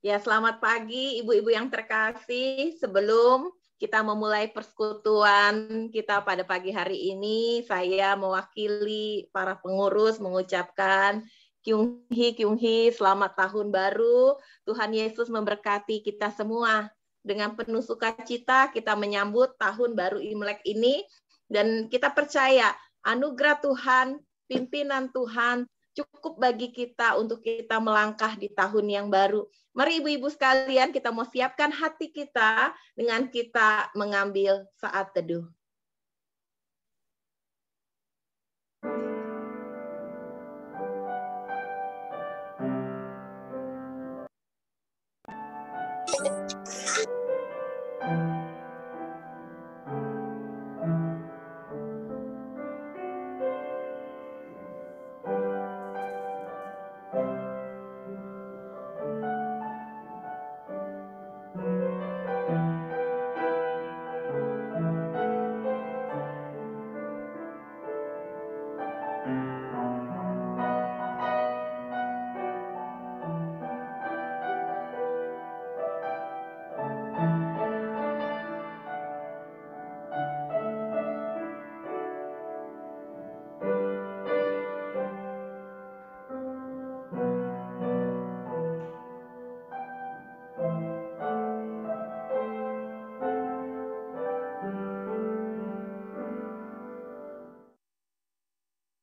Ya, selamat pagi ibu-ibu yang terkasih. Sebelum kita memulai persekutuan kita pada pagi hari ini, saya mewakili para pengurus mengucapkan Kyung Hee, selamat tahun baru. Tuhan Yesus memberkati kita semua. Dengan penuh sukacita kita menyambut tahun baru Imlek ini, dan kita percaya anugerah Tuhan, pimpinan Tuhan cukup bagi kita untuk kita melangkah di tahun yang baru. Mari ibu-ibu sekalian, kita mau siapkan hati kita dengan kita mengambil saat teduh.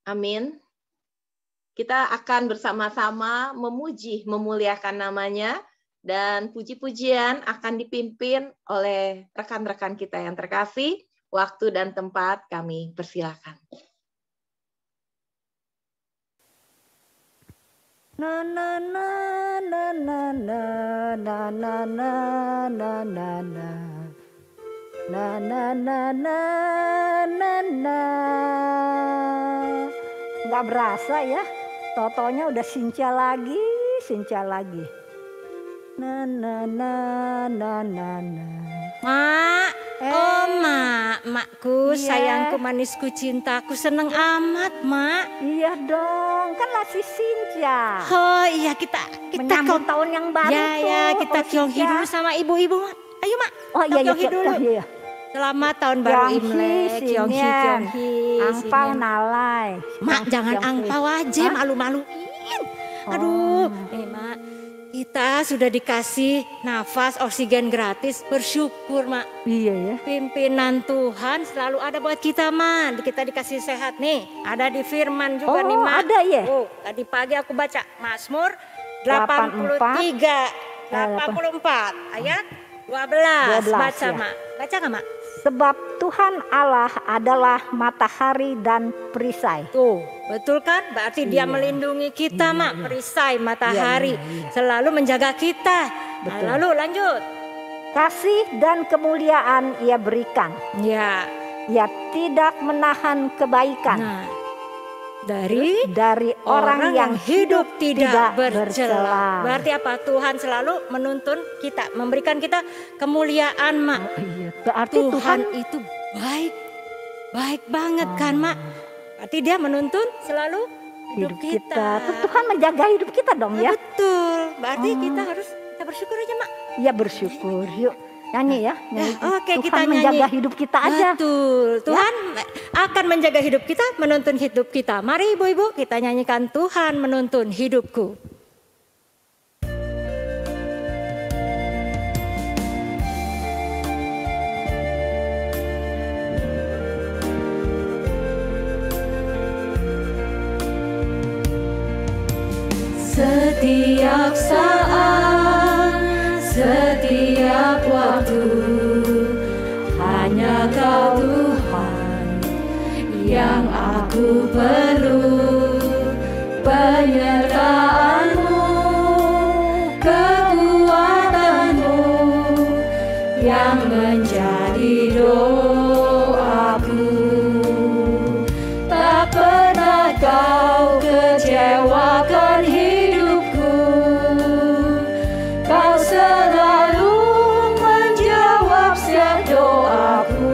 Amin. Kita akan bersama-sama memuji, memuliakan namanya, dan puji-pujian akan dipimpin oleh rekan-rekan kita yang terkasih. Waktu dan tempat kami persilakan. Na na na na na na na na na na na na. Na na na na na na. Nggak berasa ya, totonya udah sincah lagi. Na na na na na na. Mak, makku, iya. Sayangku, manisku, cintaku, seneng amat, Mak. Iya dong, kan masih sincah. Oh iya, kita menyambut tahun yang baru tuh. Ya, kita kyonghi dulu sama ibu-ibu, Mak. Ayo, Mak. Oh iya, kyonghi dulu. Iya. Selamat tahun baru Imlek, kyonghi. Angpau nalai. Mak, jangan angpau aja, malu-maluin. Aduh, Mak. Kita sudah dikasih nafas oksigen gratis, bersyukur, Mak. Iya ya. Pimpinan Tuhan selalu ada buat kita, Mak. Kita dikasih sehat nih. Ada di firman juga nih, Mak. Ada ya. Oh, tadi pagi aku baca Mazmur 84 ayat 12. Baca, ya. Mak. Baca nggak, Mak? Sebab Tuhan Allah adalah matahari dan perisai. Tuh, betul kan? Berarti Dia melindungi kita, Mak. Perisai, matahari. Selalu menjaga kita. Betul. Lalu lanjut. Kasih dan kemuliaan Ia berikan. Ya. Ia tidak menahan kebaikan. Nah, dari orang yang hidup tidak bercela. Berarti apa? Tuhan selalu menuntun kita, memberikan kita kemuliaan, Mak. Iya. Berarti Tuhan itu baik banget kan, Mak. Berarti Dia menuntun selalu hidup kita. Tuhan menjaga hidup kita dong, ya. Betul. Berarti kita bersyukur aja, Mak. Iya, bersyukur. Yuk. Nyanyi ya. Oke, Tuhan kita menjaga hidup kita aja. Betul. Tuhan akan menjaga hidup kita, menuntun hidup kita. Mari ibu-ibu kita nyanyikan Tuhan menuntun hidupku. Setiap saat, setiap waktu, hanya Kau Tuhan yang aku perlu. Penyertaan-Mu, kekuatan-Mu yang menjadi doaku. Tak pernah Kau kecewakan hidupku. Kau selalu menjawab setiap doaku.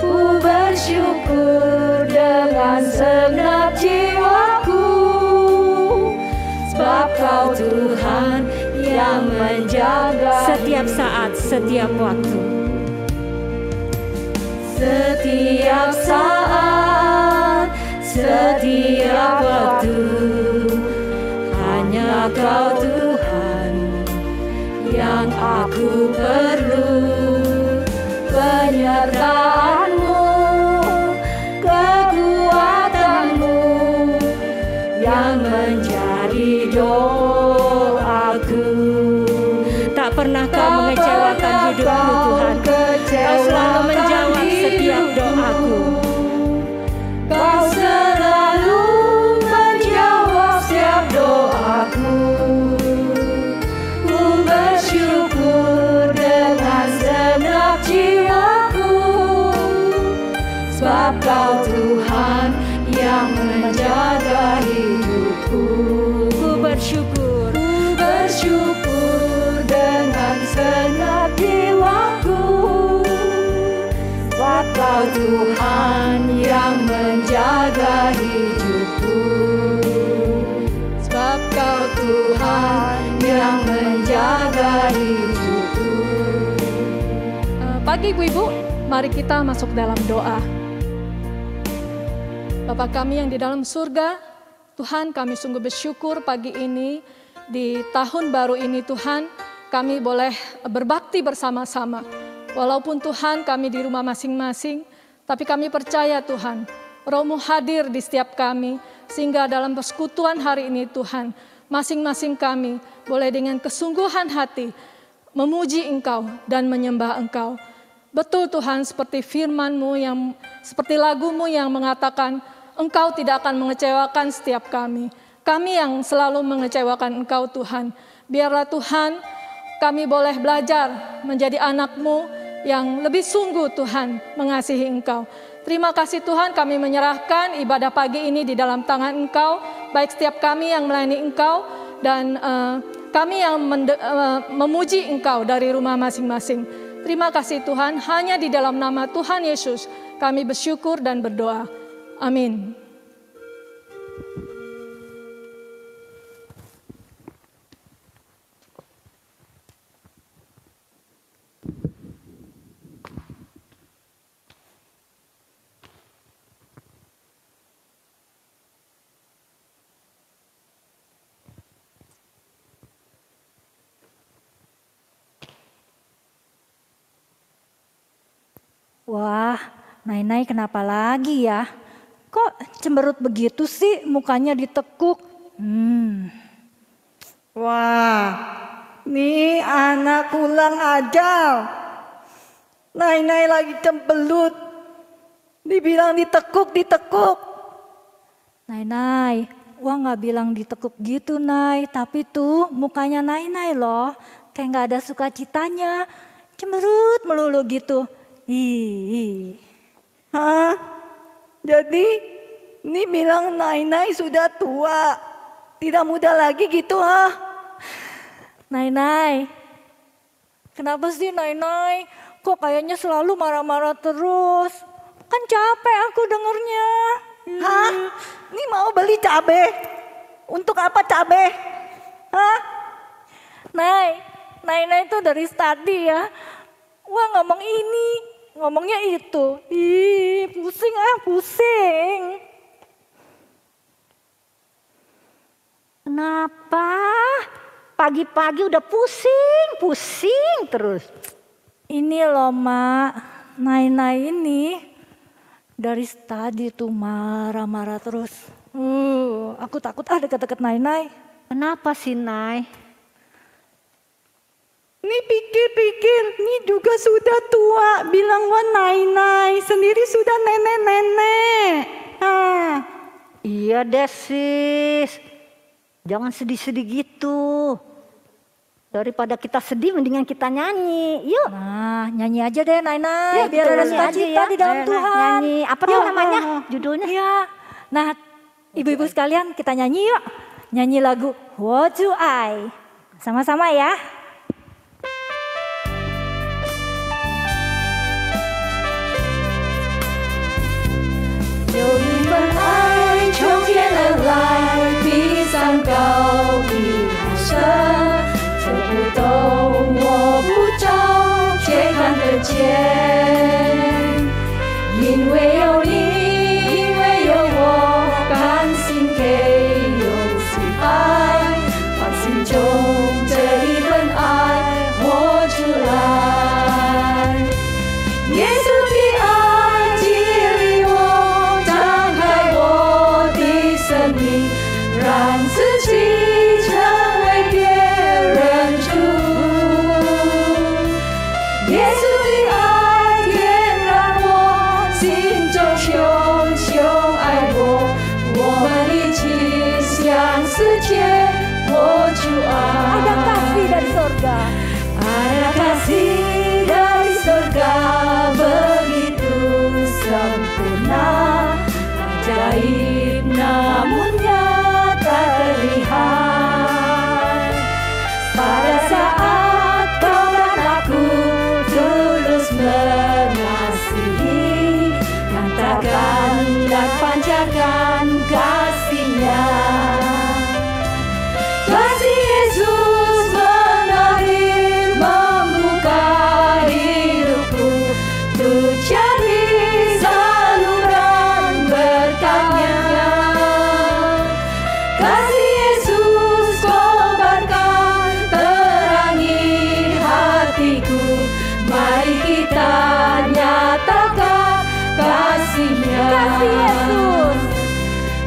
Ku bersyukur dengan segenap jiwaku. setiap saat, setiap waktu. Setiap saat, setiap waktu, hanya Kau Tuhan yang aku perlu. Penyertaan-Mu, kekuatan-Mu yang menjadi doaku. Tak pernah Kau mengecewakan hidupku Tuhan. Kau selalu menjawab setiap doaku. Kau selalu menjawab setiap doaku. Ku bersyukur dengan segenap jiwaku, sebab Kau Tuhan yang menjaga hidupku. Ku bersyukur. Ku bersyukur dengan segenap jiwaku, sebab Kau Tuhan yang menjaga hidupku. Sebab Kau Tuhan yang menjaga hidupku. Pagi ibu-ibu, mari kita masuk dalam doa. Bapa kami yang di dalam surga, Tuhan, kami sungguh bersyukur pagi ini, di tahun baru ini Tuhan, kami boleh berbakti bersama-sama. Walaupun Tuhan kami di rumah masing-masing, tapi kami percaya Tuhan, Roh-Mu hadir di setiap kami, sehingga dalam persekutuan hari ini Tuhan, masing-masing kami boleh dengan kesungguhan hati memuji Engkau dan menyembah Engkau. Betul Tuhan, seperti firman-Mu yang, seperti lagu-Mu yang mengatakan, Engkau tidak akan mengecewakan setiap kami. Kami yang selalu mengecewakan Engkau Tuhan. Biarlah Tuhan, kami boleh belajar menjadi anak-Mu yang lebih sungguh Tuhan mengasihi Engkau. Terima kasih Tuhan, kami menyerahkan ibadah pagi ini di dalam tangan Engkau, baik setiap kami yang melayani Engkau dan kami yang memuji Engkau dari rumah masing-masing. Terima kasih Tuhan, hanya di dalam nama Tuhan Yesus kami bersyukur dan berdoa. Amin. Wah, Nai-Nai kenapa lagi ya? Kok cemberut begitu sih, mukanya ditekuk? Wah, nih anak pulang ajal. Nai-Nai lagi cembelut. Dibilang ditekuk. Nai-Nai, wah nggak bilang ditekuk gitu Nai. Tapi tuh mukanya Nai-Nai loh, kayak nggak ada sukacitanya. Cemberut melulu gitu. Ih. Hah? Jadi ini bilang Nai-Nai sudah tua, tidak muda lagi gitu ah? Nai-Nai, kenapa sih Nai-Nai? Kok kayaknya selalu marah-marah terus? Kan capek aku dengernya. Hah? Ini mau beli cabe? Untuk apa cabe? Hah? Nai-Nai itu dari tadi ya. Wah ngomong ini, ngomongnya itu. Ih, pusing. Kenapa? Pagi-pagi udah pusing terus. Ini loh Mak, Nai-Nai ini dari tadi tuh marah-marah terus. Aku takut deket-deket Nai-Nai. Kenapa sih Nai? Ini pikir-pikir, ini juga sudah tua. Bilang wah Nai-Nai, sendiri sudah nenek-nenek. Iya deh sis, jangan sedih-sedih gitu. Daripada kita sedih mendingan kita nyanyi, yuk. Nah nyanyi aja deh Nai-Nai, Ya, biar kita ada nyanyi sukacita aja ya. di dalam Tuhan. Nyanyi, apa tuh namanya judulnya? Iya. Nah ibu-ibu sekalian kita nyanyi yuk. Nyanyi lagu What Do I. Sama-sama ya.有一份爱从天而来，比山高比海深，走不动，我不 Ada kasih dari surga. Ada kasih dari surga begitu sempurna, ajaib namun nyata terlihat. Pada saat kau dan aku tulus mengasihi, nyatakan dan pancarkan kasih-Nya. Kasih Yesus mengalir membuka hidupku untuk jadi saluran berkat-Nya. Kasih Yesus kobarkan terangi hatiku, mari kita nyatakan kasih-Nya. Kasih Yesus.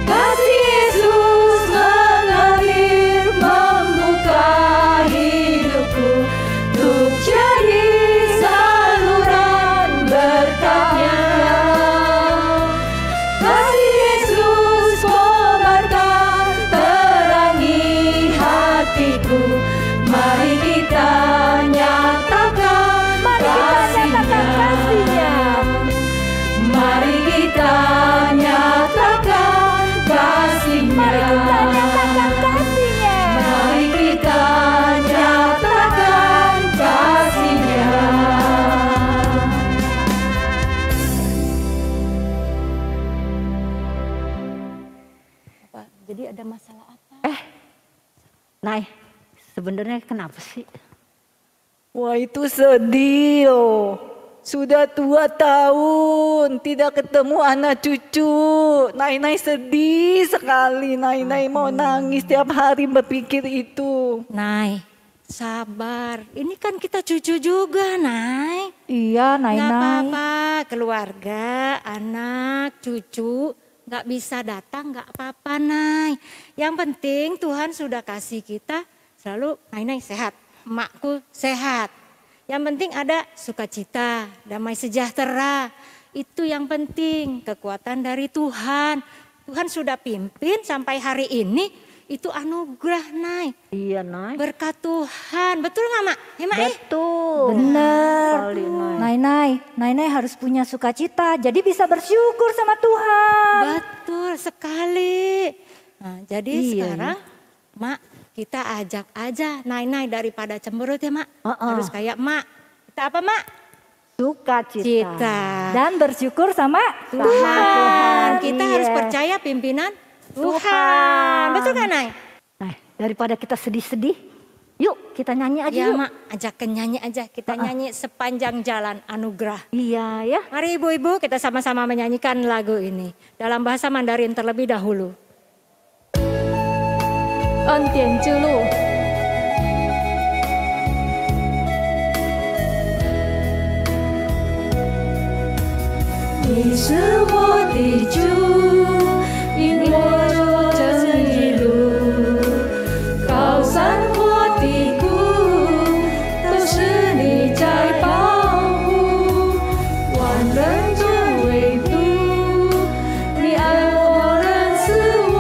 Kasih Yesus mengalir membuka hidupku untuk jadi saluran berkat-Nya. Kasih Yesus kobarkan terangi hatiku, mari kita nyatakan kasih-Nya. Mari kita nyatakan kasih-Nya. Mari kita nyatakan kasih-Nya. Jadi ada masalah apa? Nay, sebenarnya kenapa sih? Wah, itu sedih loh. Sudah 2 tahun tidak ketemu anak cucu. Nay sedih sekali. Nay mau nangis tiap hari berpikir itu. Nay, sabar. Ini kan kita cucu juga, Nay. Iya, Nggak Nay. apa-apa, keluarga, anak, cucu, nggak bisa datang, nggak apa-apa, Nay. Yang penting Tuhan sudah kasih kita selalu, Nay sehat, emakku sehat. Yang penting ada sukacita, damai sejahtera. Itu yang penting, kekuatan dari Tuhan. Tuhan sudah pimpin sampai hari ini, itu anugerah, Nay. Iya, Nay. Berkat Tuhan, betul nggak, Mak? Ya, Mak? Betul. Bener. Sekali, Nay. Nay harus punya sukacita. Jadi bisa bersyukur sama Tuhan. Betul sekali. Nah, jadi Iya, sekarang, Mak, kita ajak aja Nay daripada cemberut ya, Mak. Harus kayak Mak. Kita apa, Mak? Sukacita. Cita. Dan bersyukur sama Tuhan. Kita Iya. harus percaya pimpinan Tuhan. Betul kan, Nay? Nah, daripada kita sedih-sedih, yuk kita nyanyi aja Ya, yuk. Mak. Ajak nyanyi aja. Kita nyanyi sepanjang jalan anugerah. Iya ya. Mari ibu-ibu kita sama-sama menyanyikan lagu ini. Dalam bahasa Mandarin terlebih dahulu. 恩典之路。你是我的主，引我走这一路，高山或低谷，都是你在保护。万人中唯独你爱我，认识我，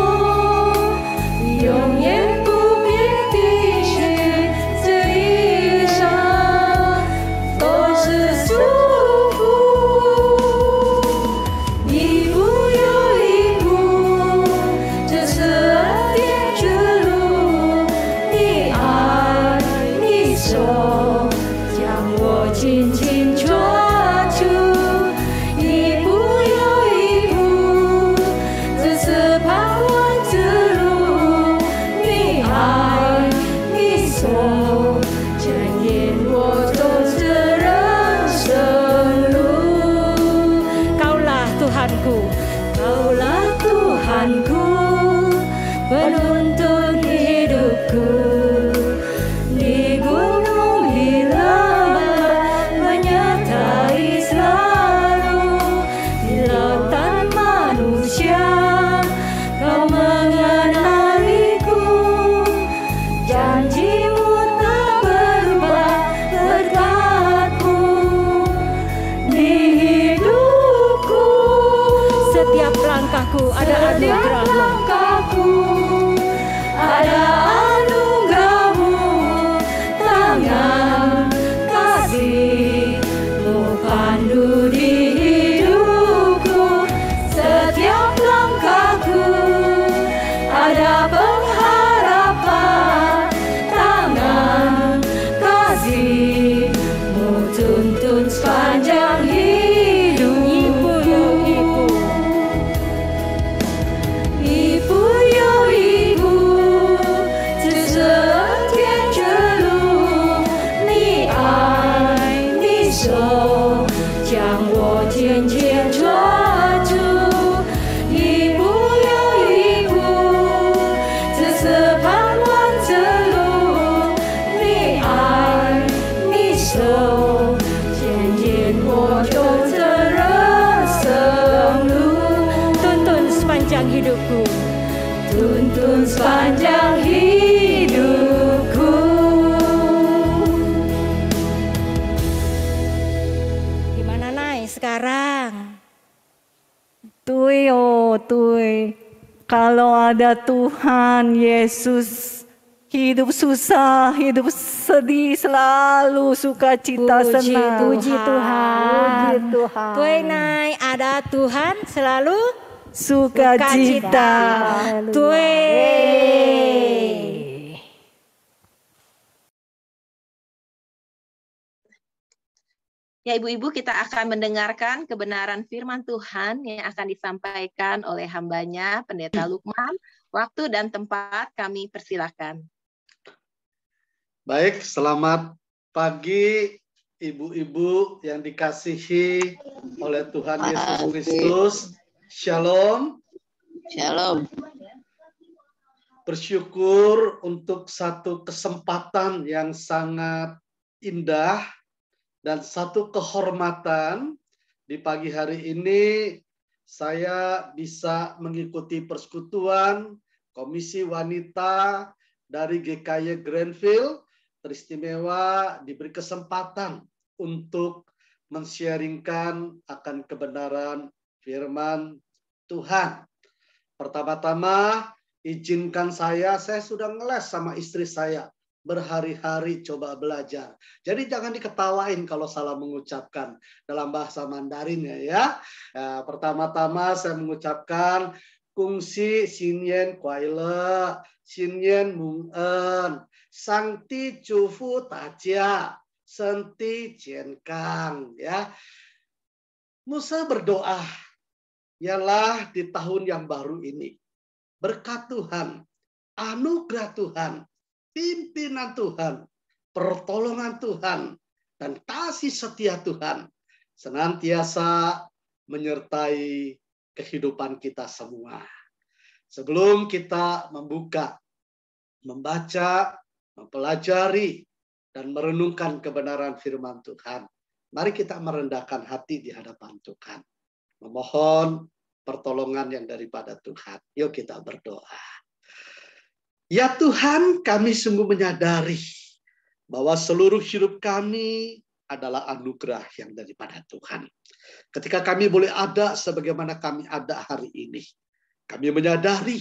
永远不变的心，这一生都是祝福。一步又一步，这是恩典之路。你爱，你手将我紧紧抓住。一步又一步，这是盼望之路。你爱，你手牵引我走这人生路。 Kaulah Tuhanku. Kaulah Tuhanku, penuntun hidupku. Di gunung, di lembah, menyertai selalu. Di lautan manusia, kau mengenaliku. Janjimu tak berubah, berkatmu di hidupku. Setiap langkahku ada Setiap anugerahmu. langkahku Kalau ada Tuhan Yesus, hidup susah, hidup sedih, selalu sukacita senang. Puji Tuhan. Puji Tuhan. Tuh Nai, ada Tuhan selalu Sukacita. Tuh. Ya Ibu-Ibu, kita akan mendengarkan kebenaran firman Tuhan yang akan disampaikan oleh hambanya Pendeta Lukman. Waktu dan tempat kami persilakan. Baik, selamat pagi Ibu-Ibu yang dikasihi oleh Tuhan Yesus Kristus. Shalom. Shalom. Bersyukur untuk satu kesempatan yang sangat indah dan satu kehormatan di pagi hari ini saya bisa mengikuti persekutuan Komisi Wanita dari GKY Greenfield. Teristimewa diberi kesempatan untuk men-sharingkan akan kebenaran firman Tuhan. Pertama-tama izinkan saya sudah ngeles sama istri saya. Berhari-hari coba belajar. Jadi jangan diketawain kalau salah mengucapkan dalam bahasa Mandarin ya. Pertama-tama saya mengucapkan kungsi sinyen kuaile, sinyen mungen, sangti cufu tajia, senti jenkang ya. Musa berdoa, ialah di tahun yang baru ini berkat Tuhan, anugerah Tuhan, pimpinan Tuhan, pertolongan Tuhan, dan kasih setia Tuhan senantiasa menyertai kehidupan kita semua. Sebelum kita membuka, membaca, mempelajari, dan merenungkan kebenaran firman Tuhan, mari kita merendahkan hati di hadapan Tuhan. Memohon pertolongan yang daripada Tuhan. Yuk kita berdoa. Ya Tuhan, kami sungguh menyadari bahwa seluruh hidup kami adalah anugerah yang daripada Tuhan. Ketika kami boleh ada sebagaimana kami ada hari ini, kami menyadari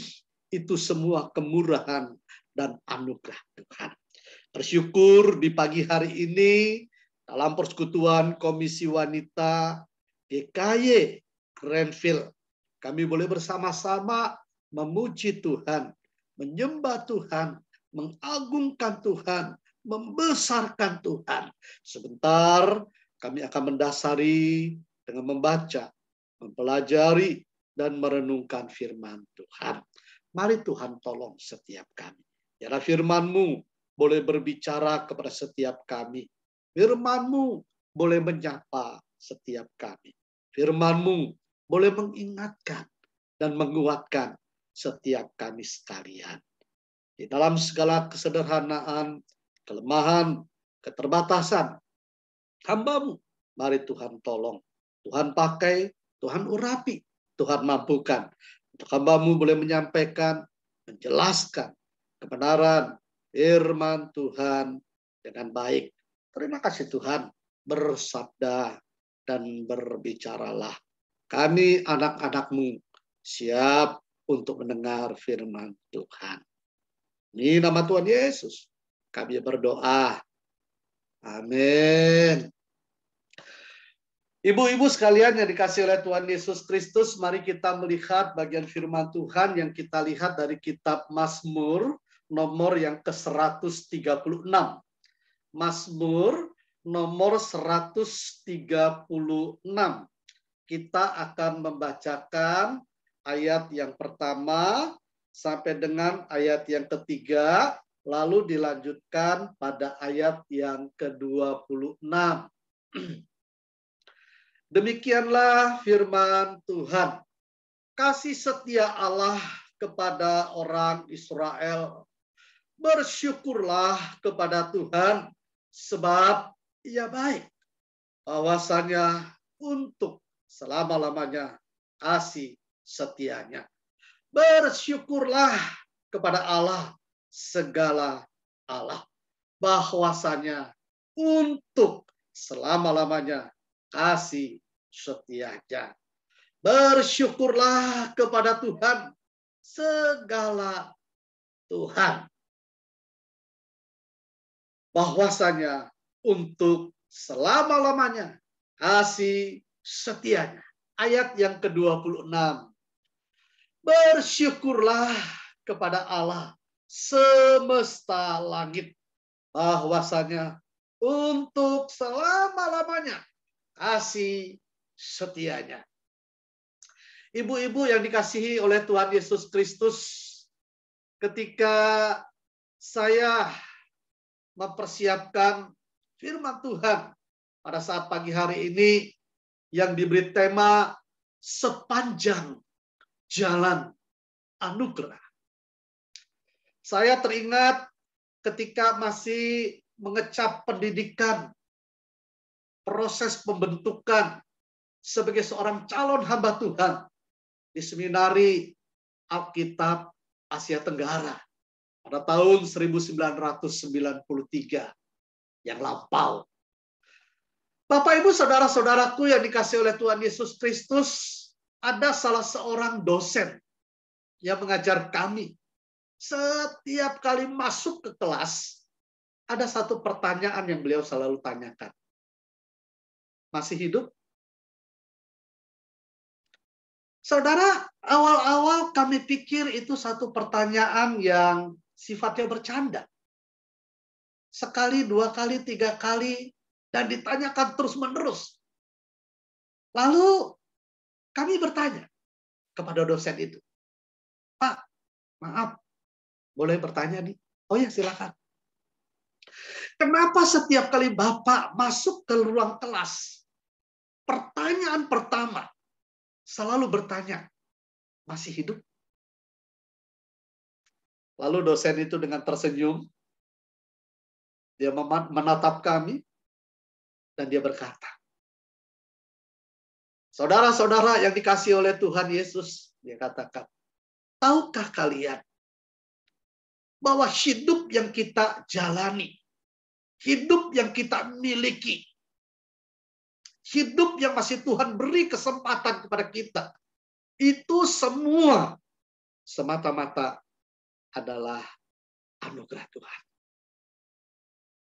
itu semua kemurahan dan anugerah Tuhan. Bersyukur di pagi hari ini dalam persekutuan Komisi Wanita GKY Greenfield, kami boleh bersama-sama memuji Tuhan, menyembah Tuhan, mengagungkan Tuhan, membesarkan Tuhan. Sebentar kami akan mendasari dengan membaca, mempelajari, dan merenungkan firman Tuhan. Mari Tuhan tolong setiap kami. Biarlah firman-Mu boleh berbicara kepada setiap kami. Firman-Mu boleh menyapa setiap kami. Firman-Mu boleh mengingatkan dan menguatkan setiap kami sekalian. Di dalam segala kesederhanaan, kelemahan, keterbatasan, hamba-Mu, mari Tuhan tolong. Tuhan pakai, Tuhan urapi, Tuhan mampukan. Untuk hamba-Mu boleh menyampaikan, menjelaskan kebenaran firman Tuhan dengan baik. Terima kasih Tuhan, bersabda dan berbicaralah. Kami anak-anak-Mu siap untuk mendengar firman Tuhan. Ini nama Tuhan Yesus kami berdoa. Amin. Ibu-ibu sekalian yang dikasihi oleh Tuhan Yesus Kristus, mari kita melihat bagian firman Tuhan yang kita lihat dari kitab Mazmur nomor yang ke-136. Mazmur nomor 136. Kita akan membacakan ayat yang pertama sampai dengan ayat yang ketiga, lalu dilanjutkan pada ayat yang ke-26. Demikianlah firman Tuhan. Kasih setia Allah kepada orang Israel. Bersyukurlah kepada Tuhan, sebab Ia baik. Bahwasanya untuk selama-lamanya kasih setianya. Bersyukurlah kepada Allah segala Allah, bahwasanya untuk selama-lamanya kasih setianya. Bersyukurlah kepada Tuhan segala Tuhan. Bahwasanya untuk selama-lamanya kasih setianya. Ayat yang ke-26. Bersyukurlah kepada Allah semesta langit, bahwasanya untuk selama-lamanya kasih setianya. Ibu-ibu yang dikasihi oleh Tuhan Yesus Kristus, ketika saya mempersiapkan firman Tuhan pada saat pagi hari ini yang diberi tema sepanjang jalan anugerah, saya teringat ketika masih mengecap pendidikan, proses pembentukan sebagai seorang calon hamba Tuhan di seminari Alkitab Asia Tenggara pada tahun 1993 yang lampau. Bapak, Ibu, saudara-saudaraku yang dikasihi oleh Tuhan Yesus Kristus, ada salah seorang dosen yang mengajar kami. Setiap kali masuk ke kelas, ada satu pertanyaan yang beliau selalu tanyakan. Masih hidup? Saudara, awal-awal kami pikir itu satu pertanyaan yang sifatnya bercanda. Sekali, dua kali, tiga kali, dan ditanyakan terus-menerus. Lalu kami bertanya kepada dosen itu, Pak, maaf, boleh bertanya nih? Oh ya, silakan. Kenapa setiap kali Bapak masuk ke ruang kelas, pertanyaan pertama selalu bertanya, masih hidup? Lalu dosen itu dengan tersenyum, dia menatap kami, dan dia berkata, saudara-saudara yang dikasihi oleh Tuhan Yesus, dia katakan, tahukah kalian bahwa hidup yang kita jalani, hidup yang kita miliki, hidup yang masih Tuhan beri kesempatan kepada kita, itu semua semata-mata adalah anugerah Tuhan.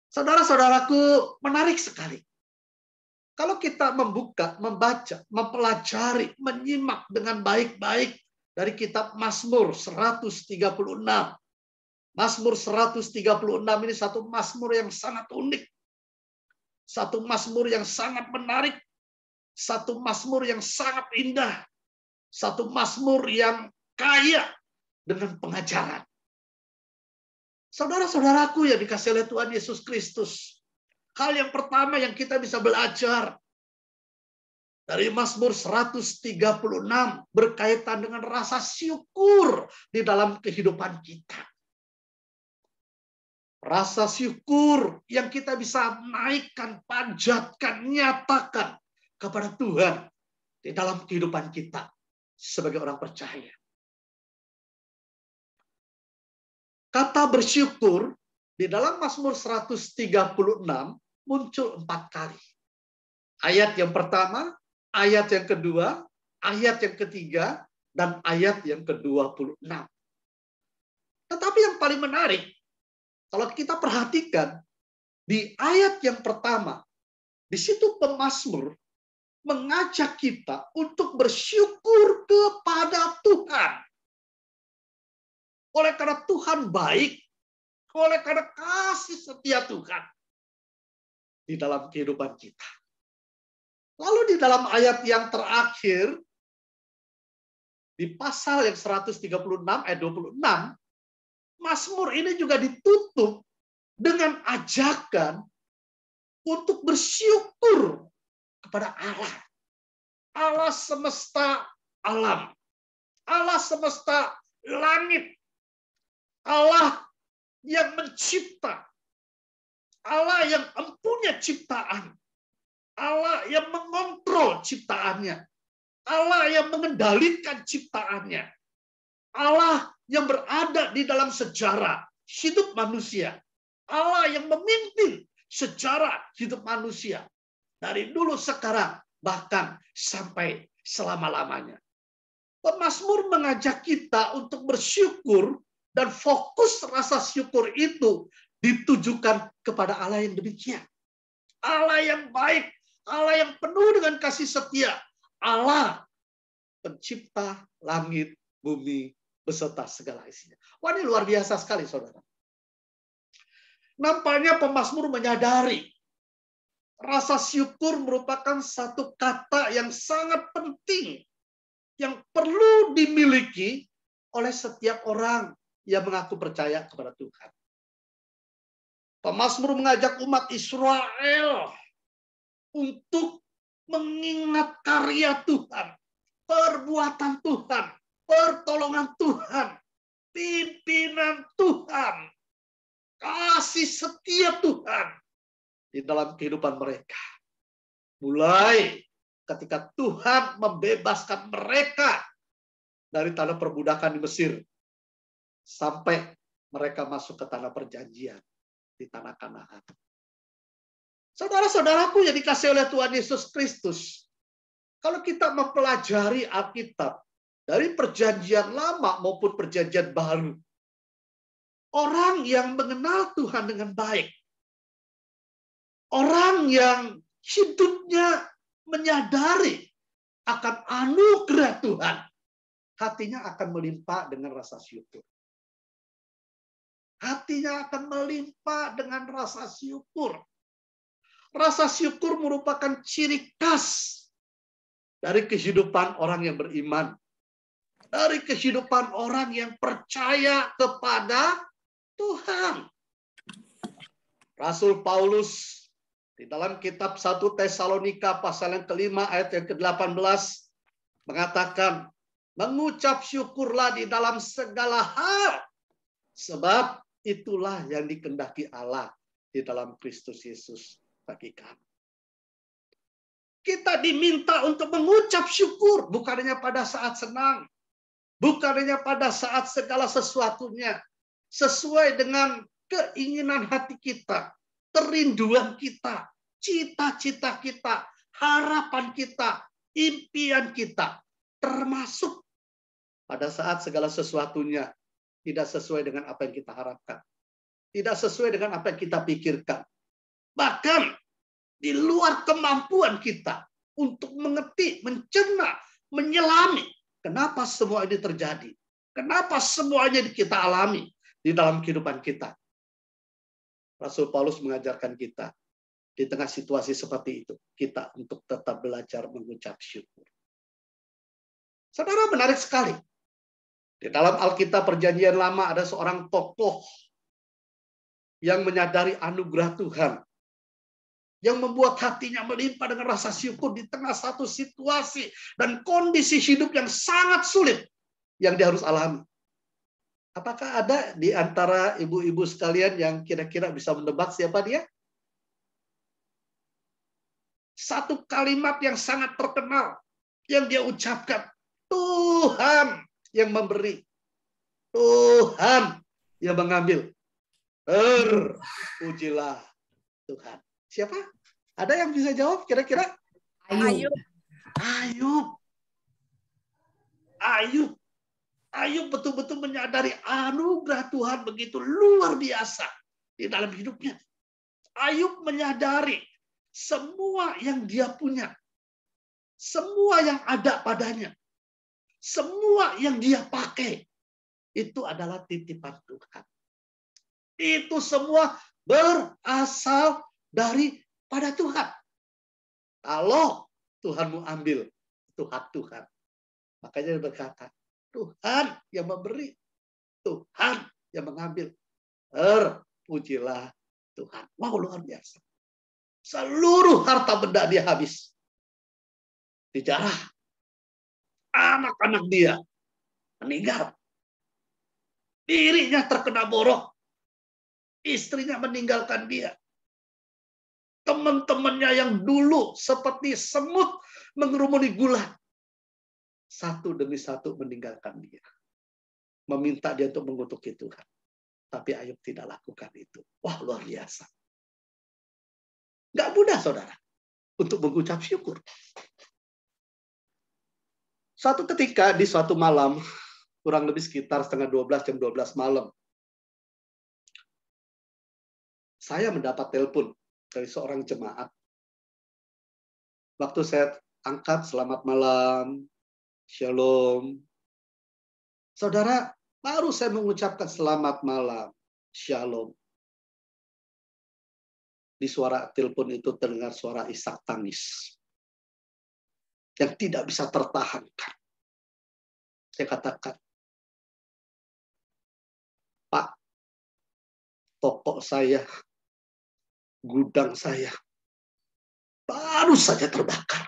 Saudara-saudaraku, menarik sekali. Kalau kita membuka, membaca, mempelajari, menyimak dengan baik-baik dari kitab Mazmur 136. Mazmur 136 ini satu Mazmur yang sangat unik. Satu Mazmur yang sangat menarik. Satu Mazmur yang sangat indah. Satu Mazmur yang kaya dengan pengajaran. Saudara-saudaraku yang dikasihi oleh Tuhan Yesus Kristus, hal yang pertama yang kita bisa belajar dari Mazmur 136 berkaitan dengan rasa syukur di dalam kehidupan kita. Rasa syukur yang kita bisa naikkan, panjatkan, nyatakan kepada Tuhan di dalam kehidupan kita sebagai orang percaya. Kata bersyukur di dalam Mazmur 136 muncul 4 kali. Ayat yang pertama, ayat yang kedua, ayat yang ketiga, dan ayat yang ke-26. Tetapi yang paling menarik, kalau kita perhatikan, di ayat yang pertama, di situ pemazmur mengajak kita untuk bersyukur kepada Tuhan. Oleh karena Tuhan baik, oleh karena kasih setia Tuhan di dalam kehidupan kita. Lalu di dalam ayat yang terakhir, di pasal yang 136 ayat 26, Mazmur ini juga ditutup dengan ajakan untuk bersyukur kepada Allah. Allah semesta alam. Allah semesta langit. Allah yang mencipta. Allah yang mempunyai ciptaan. Allah yang mengontrol ciptaannya. Allah yang mengendalikan ciptaannya. Allah yang berada di dalam sejarah hidup manusia. Allah yang memimpin sejarah hidup manusia. Dari dulu, sekarang, bahkan sampai selama-lamanya. Pemazmur mengajak kita untuk bersyukur dan fokus rasa syukur itu ditujukan kepada Allah yang demikian. Allah yang baik, Allah yang penuh dengan kasih setia, Allah pencipta langit, bumi, beserta segala isinya. Wah, ini luar biasa sekali, saudara. Nampaknya pemazmur menyadari rasa syukur merupakan satu kata yang sangat penting yang perlu dimiliki oleh setiap orang yang mengaku percaya kepada Tuhan. Pemazmur mengajak umat Israel untuk mengingat karya Tuhan, perbuatan Tuhan, pertolongan Tuhan, pimpinan Tuhan, kasih setia Tuhan di dalam kehidupan mereka. Mulai ketika Tuhan membebaskan mereka dari tanah perbudakan di Mesir, sampai mereka masuk ke tanah perjanjian di tanah Kanaan. Saudara-saudaraku yang dikasihi oleh Tuhan Yesus Kristus, kalau kita mempelajari Alkitab dari perjanjian lama maupun perjanjian baru, orang yang mengenal Tuhan dengan baik, orang yang hidupnya menyadari akan anugerah Tuhan, hatinya akan melimpah dengan rasa syukur. Hatinya akan melimpah dengan rasa syukur. Rasa syukur merupakan ciri khas dari kehidupan orang yang beriman. Dari kehidupan orang yang percaya kepada Tuhan. Rasul Paulus di dalam kitab 1 Tesalonika pasal yang kelima ayat yang ke-18 mengatakan, mengucap syukurlah di dalam segala hal, sebab itulah yang dikehendaki Allah di dalam Kristus Yesus bagi kami. Kita diminta untuk mengucap syukur, bukan hanya pada saat senang, bukan hanya pada saat segala sesuatunya sesuai dengan keinginan hati kita, kerinduan kita, cita-cita kita, harapan kita, impian kita, termasuk pada saat segala sesuatunya tidak sesuai dengan apa yang kita harapkan, tidak sesuai dengan apa yang kita pikirkan, bahkan di luar kemampuan kita untuk mengerti, mencerna, menyelami kenapa semua ini terjadi, kenapa semuanya kita alami di dalam kehidupan kita. Rasul Paulus mengajarkan kita di tengah situasi seperti itu, kita untuk tetap belajar mengucap syukur. Saudara, menarik sekali. Di dalam Alkitab Perjanjian Lama ada seorang tokoh yang menyadari anugerah Tuhan, yang membuat hatinya melimpah dengan rasa syukur di tengah satu situasi dan kondisi hidup yang sangat sulit yang dia harus alami. Apakah ada di antara ibu-ibu sekalian yang kira-kira bisa menebak siapa dia? Satu kalimat yang sangat terkenal yang dia ucapkan, Tuhan yang memberi, Tuhan yang mengambil. Terpujilah Tuhan. Siapa? Ada yang bisa jawab kira-kira? Ayub. Ayub. Ayub. Ayub betul-betul menyadari anugerah Tuhan begitu luar biasa di dalam hidupnya. Ayub menyadari semua yang dia punya, semua yang ada padanya, semua yang dia pakai, itu adalah titipan Tuhan. Itu semua berasal daripada Tuhan. Kalau Tuhan mau ambil, itu hak Tuhan. Makanya dia berkata, Tuhan yang memberi, Tuhan yang mengambil. Terpujilah Tuhan. Wow, luar biasa. Seluruh harta benda dia habis. Dijarah. Anak-anak dia meninggal. Dirinya terkena borok. Istrinya meninggalkan dia. Teman-temannya yang dulu seperti semut mengerumuni gula, satu demi satu meninggalkan dia. Meminta dia untuk mengutuki Tuhan. Tapi Ayub tidak lakukan itu. Wah, luar biasa. Gak mudah, saudara, untuk mengucap syukur. Suatu ketika di suatu malam, kurang lebih sekitar setengah 12, jam 12 malam, saya mendapat telepon dari seorang jemaat. Waktu saya angkat, selamat malam, shalom. Saudara, baru saya mengucapkan selamat malam, shalom. Di suara telepon itu terdengar suara isak tangis yang tidak bisa tertahankan. Saya katakan, Pak, toko saya, gudang saya, baru saja terbakar.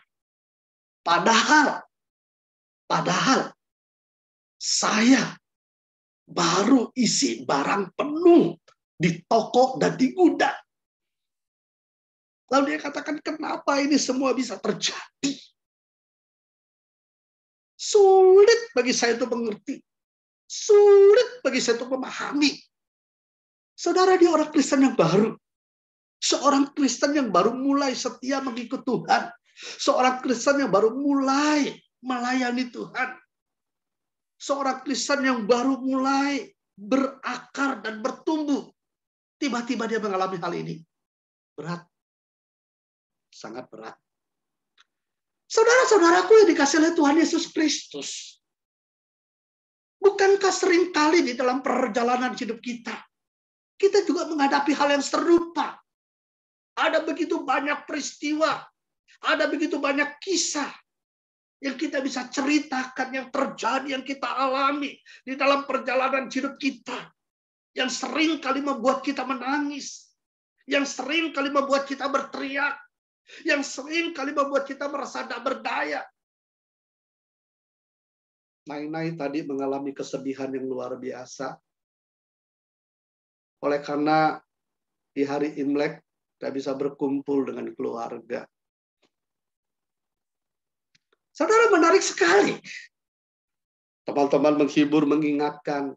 Padahal saya baru isi barang penuh di toko dan di gudang. Lalu dia katakan, kenapa ini semua bisa terjadi? Sulit bagi saya untuk mengerti. Sulit bagi saya untuk memahami. Saudara, dia orang Kristen yang baru. Seorang Kristen yang baru mulai setia mengikut Tuhan. Seorang Kristen yang baru mulai melayani Tuhan. Seorang Kristen yang baru mulai berakar dan bertumbuh. Tiba-tiba dia mengalami hal ini. Berat. Sangat berat. Saudara-saudaraku yang dikasihi oleh Tuhan Yesus Kristus. Bukankah seringkali di dalam perjalanan hidup kita, kita juga menghadapi hal yang serupa. Ada begitu banyak peristiwa, ada begitu banyak kisah yang kita bisa ceritakan, yang terjadi, yang kita alami di dalam perjalanan hidup kita. Yang sering kali membuat kita menangis. Yang sering kali membuat kita berteriak. Yang sering kali membuat kita merasa tidak berdaya. Nai tadi mengalami kesedihan yang luar biasa. Oleh karena di hari Imlek tidak bisa berkumpul dengan keluarga. Saudara, menarik sekali. Teman-teman menghibur, mengingatkan,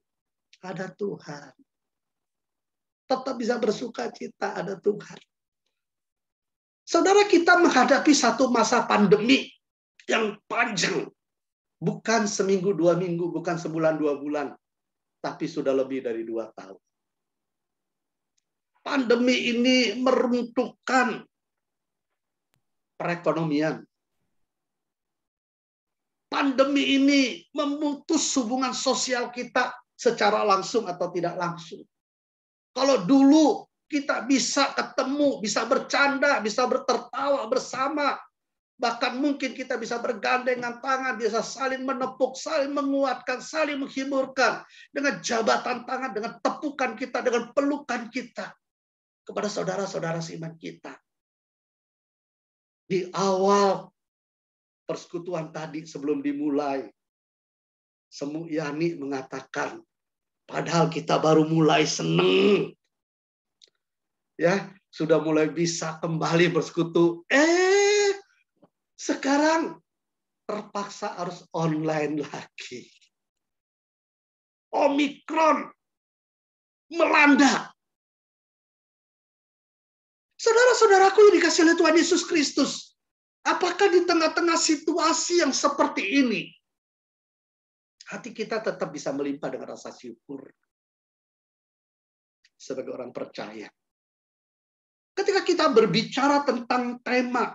ada Tuhan. Tetap bisa bersuka cita, ada Tuhan. Saudara, kita menghadapi satu masa pandemi yang panjang. Bukan seminggu, 2 minggu, bukan sebulan, 2 bulan. Tapi sudah lebih dari 2 tahun. Pandemi ini meruntuhkan perekonomian. Pandemi ini memutus hubungan sosial kita secara langsung atau tidak langsung. Kalau dulu kita bisa ketemu, bisa bercanda, bisa bertertawa bersama. Bahkan mungkin kita bisa bergandengan tangan, bisa saling menepuk, saling menguatkan, saling menghiburkan. Dengan jabatan tangan, dengan tepukan kita, dengan pelukan kita. Kepada saudara-saudara seiman kita. Di awal persekutuan tadi sebelum dimulai, Semu Yani mengatakan, padahal kita baru mulai seneng. Ya, sudah mulai bisa kembali bersekutu. Sekarang terpaksa harus online lagi. Omikron melanda. Saudara-saudaraku yang dikasihi oleh Tuhan Yesus Kristus, apakah di tengah-tengah situasi yang seperti ini, hati kita tetap bisa melimpah dengan rasa syukur sebagai orang percaya? Ketika kita berbicara tentang tema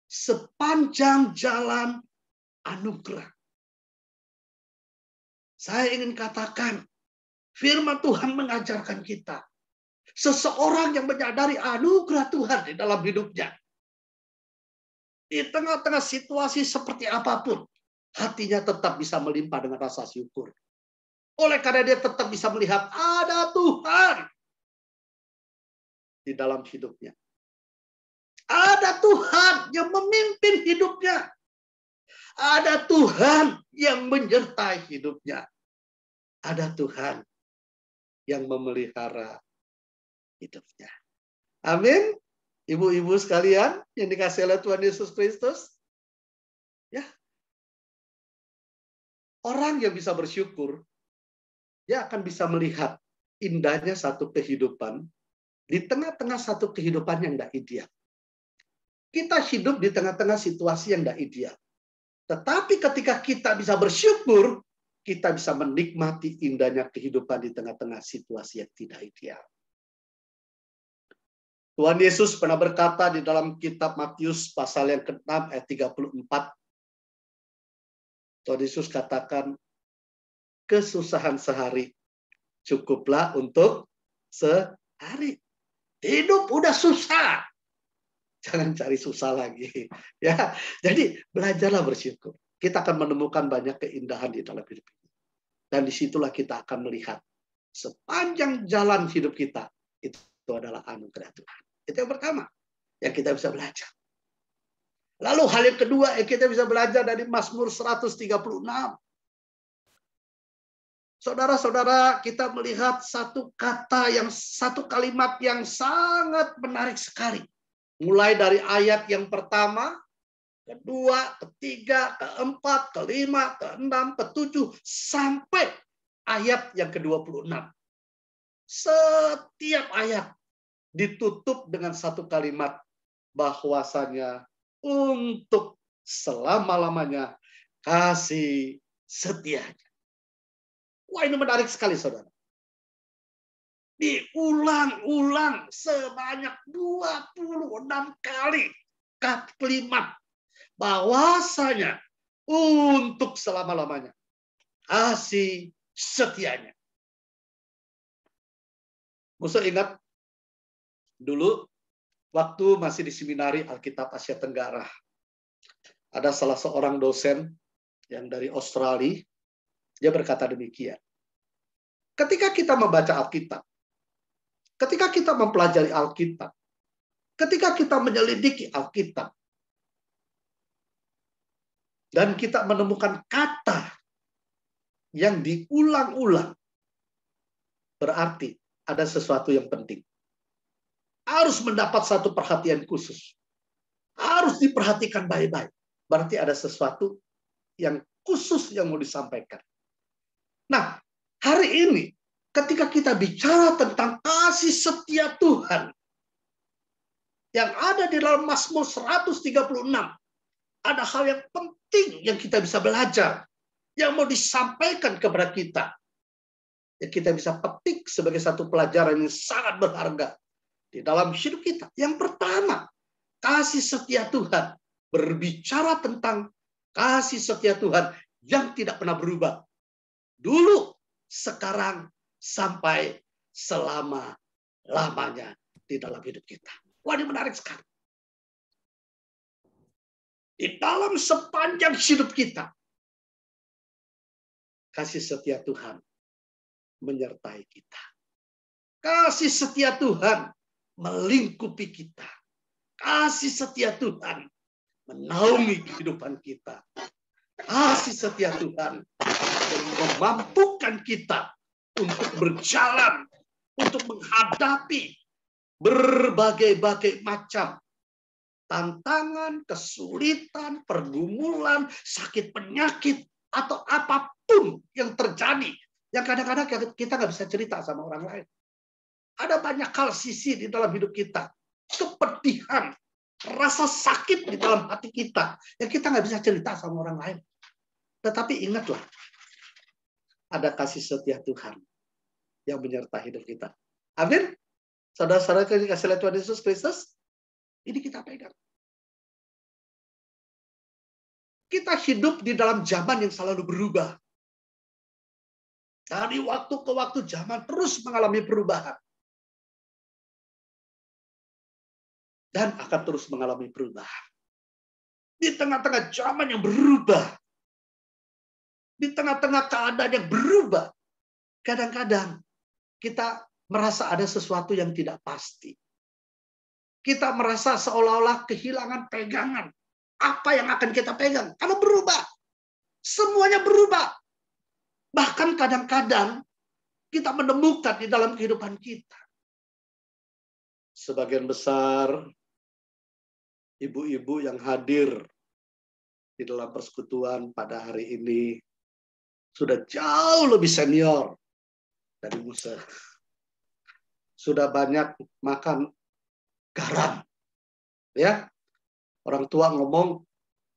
sepanjang jalan anugerah, saya ingin katakan, firman Tuhan mengajarkan kita, seseorang yang menyadari anugerah Tuhan di dalam hidupnya, di tengah-tengah situasi seperti apapun, hatinya tetap bisa melimpah dengan rasa syukur. Oleh karena dia tetap bisa melihat ada Tuhan di dalam hidupnya. Ada Tuhan yang memimpin hidupnya. Ada Tuhan yang menyertai hidupnya. Ada Tuhan yang memelihara hidupnya. Amin. Ibu-ibu sekalian yang dikasihi oleh Tuhan Yesus Kristus. Ya. Orang yang bisa bersyukur, dia akan bisa melihat indahnya satu kehidupan di tengah-tengah satu kehidupan yang tidak ideal. Kita hidup di tengah-tengah situasi yang tidak ideal. Tetapi ketika kita bisa bersyukur, kita bisa menikmati indahnya kehidupan di tengah-tengah situasi yang tidak ideal. Tuhan Yesus pernah berkata di dalam kitab Matius pasal yang ke-6 ayat 34. Tuhan Yesus katakan, kesusahan sehari cukuplah untuk sehari. Hidup udah susah. Jangan cari susah lagi. Ya, jadi belajarlah bersyukur. Kita akan menemukan banyak keindahan di dalam hidup ini. Dan disitulah kita akan melihat sepanjang jalan hidup kita itu adalah anugerah Tuhan. Itu yang pertama yang kita bisa belajar. Lalu hal yang kedua yang kita bisa belajar dari Mazmur 136. Saudara-saudara, kita melihat satu kalimat yang sangat menarik sekali. Mulai dari ayat yang pertama, kedua, ketiga, keempat, kelima, keenam, ketujuh, sampai ayat yang ke-26. Setiap ayat ditutup dengan satu kalimat, bahwasanya untuk selama-lamanya kasih setianya. Wah, ini menarik sekali, saudara. Diulang-ulang sebanyak 26 kali kalimat bahwasanya untuk selama-lamanya kasih setianya. Musa ingat dulu waktu masih di seminari Alkitab Asia Tenggara, ada salah seorang dosen yang dari Australia. Dia berkata demikian, ketika kita membaca Alkitab, ketika kita mempelajari Alkitab, ketika kita menyelidiki Alkitab, dan kita menemukan kata yang diulang-ulang, berarti ada sesuatu yang penting. Harus mendapat satu perhatian khusus. Harus diperhatikan baik-baik. Berarti ada sesuatu yang khusus yang mau disampaikan. Nah, hari ini ketika kita bicara tentang kasih setia Tuhan yang ada di dalam Mazmur 136, ada hal yang penting yang kita bisa belajar, yang mau disampaikan kepada kita, yang kita bisa petik sebagai satu pelajaran yang sangat berharga di dalam hidup kita. Yang pertama, kasih setia Tuhan berbicara tentang kasih setia Tuhan yang tidak pernah berubah. Dulu, sekarang, sampai selama-lamanya di dalam hidup kita. Wah, ini menarik sekali. Di dalam sepanjang hidup kita, kasih setia Tuhan menyertai kita. Kasih setia Tuhan melingkupi kita. Kasih setia Tuhan menaungi kehidupan kita. Kasih setia Tuhan memampukan kita untuk berjalan, untuk menghadapi berbagai-bagai macam tantangan, kesulitan, pergumulan, sakit penyakit, atau apapun yang terjadi. Yang kadang-kadang kita nggak bisa cerita sama orang lain. Ada banyak hal sisi di dalam hidup kita. Kepedihan, rasa sakit di dalam hati kita. Yang kita nggak bisa cerita sama orang lain. Tetapi ingatlah, ada kasih setia Tuhan yang menyertai hidup kita. Amin. Saudara-saudara yang dikasihi oleh Tuhan Yesus Kristus, ini kita pegang. Kita hidup di dalam zaman yang selalu berubah. Dari waktu ke waktu zaman terus mengalami perubahan. Dan akan terus mengalami perubahan. Di tengah-tengah zaman yang berubah, di tengah-tengah keadaan yang berubah, kadang-kadang kita merasa ada sesuatu yang tidak pasti. Kita merasa seolah-olah kehilangan pegangan. Apa yang akan kita pegang? Karena berubah. Semuanya berubah. Bahkan kadang-kadang kita menemukan di dalam kehidupan kita, sebagian besar ibu-ibu yang hadir di dalam persekutuan pada hari ini sudah jauh lebih senior dari Musa. Sudah banyak makan garam. Ya. Orang tua ngomong,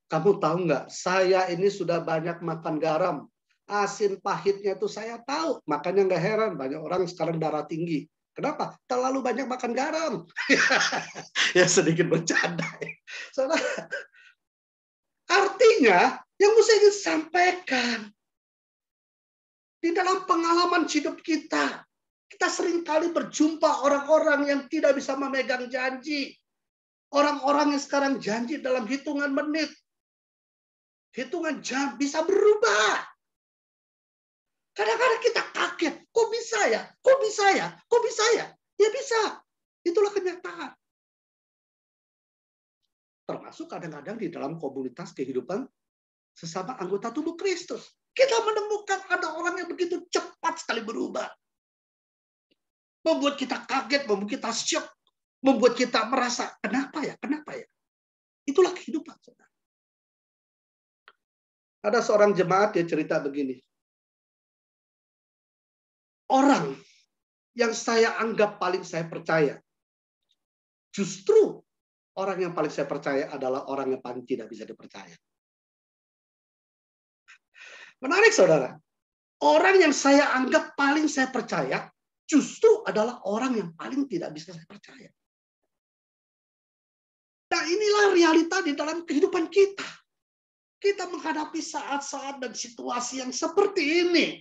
Kamu tahu nggak, saya ini sudah banyak makan garam. Asin pahitnya itu saya tahu. Makanya nggak heran banyak orang sekarang darah tinggi. Kenapa? Terlalu banyak makan garam. Ya sedikit bercanda. Saudara, artinya yang saya ingin sampaikan, di dalam pengalaman hidup kita seringkali berjumpa orang-orang yang tidak bisa memegang janji. Orang-orang yang sekarang janji dalam hitungan menit. Hitungan jam bisa berubah. Kadang-kadang kita kaget. Kok bisa ya? Kok bisa ya? Kok bisa ya? Ya bisa. Itulah kenyataan. Termasuk kadang-kadang di dalam komunitas kehidupan sesama anggota tubuh Kristus. Kita menemukan ada orang yang begitu cepat sekali berubah. Membuat kita kaget, membuat kita syok. Membuat kita merasa, kenapa ya? Kenapa ya? Itulah kehidupan, saudara. Ada seorang jemaat yang cerita begini. Orang yang saya anggap paling saya percaya, justru orang yang paling saya percaya adalah orang yang paling tidak bisa dipercaya. Menarik, saudara. Orang yang saya anggap paling saya percaya, justru adalah orang yang paling tidak bisa saya percaya. Nah, inilah realita di dalam kehidupan kita. Kita menghadapi saat-saat dan situasi yang seperti ini.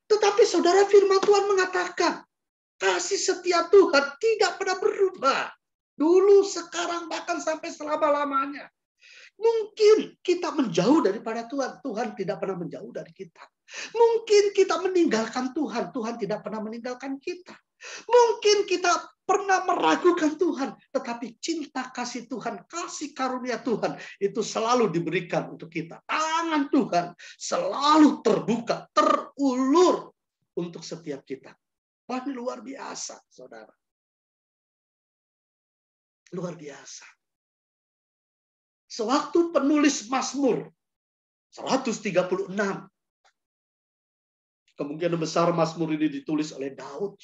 Tetapi saudara, firman Tuhan mengatakan, kasih setia Tuhan tidak pernah berubah. Dulu, sekarang, bahkan sampai selama-lamanya. Mungkin kita menjauh daripada Tuhan. Tuhan tidak pernah menjauh dari kita. Mungkin kita meninggalkan Tuhan. Tuhan tidak pernah meninggalkan kita. Mungkin kita pernah meragukan Tuhan. Tetapi cinta kasih Tuhan, kasih karunia Tuhan, itu selalu diberikan untuk kita. Tangan Tuhan selalu terbuka, terulur untuk setiap kita. Wah, ini luar biasa, saudara. Luar biasa. Sewaktu penulis Mazmur 136, kemungkinan besar Mazmur ini ditulis oleh Daud.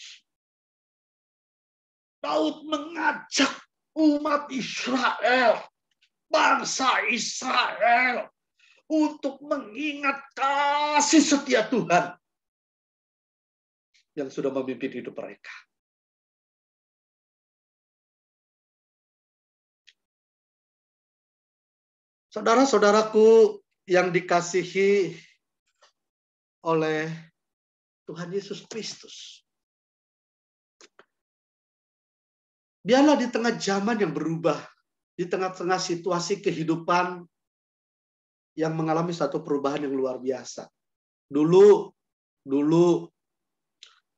Daud mengajak umat Israel, bangsa Israel, untuk mengingat kasih setia Tuhan yang sudah memimpin hidup mereka. Saudara-saudaraku yang dikasihi oleh Tuhan Yesus Kristus. Biarlah di tengah zaman yang berubah, di tengah-tengah situasi kehidupan yang mengalami satu perubahan yang luar biasa. Dulu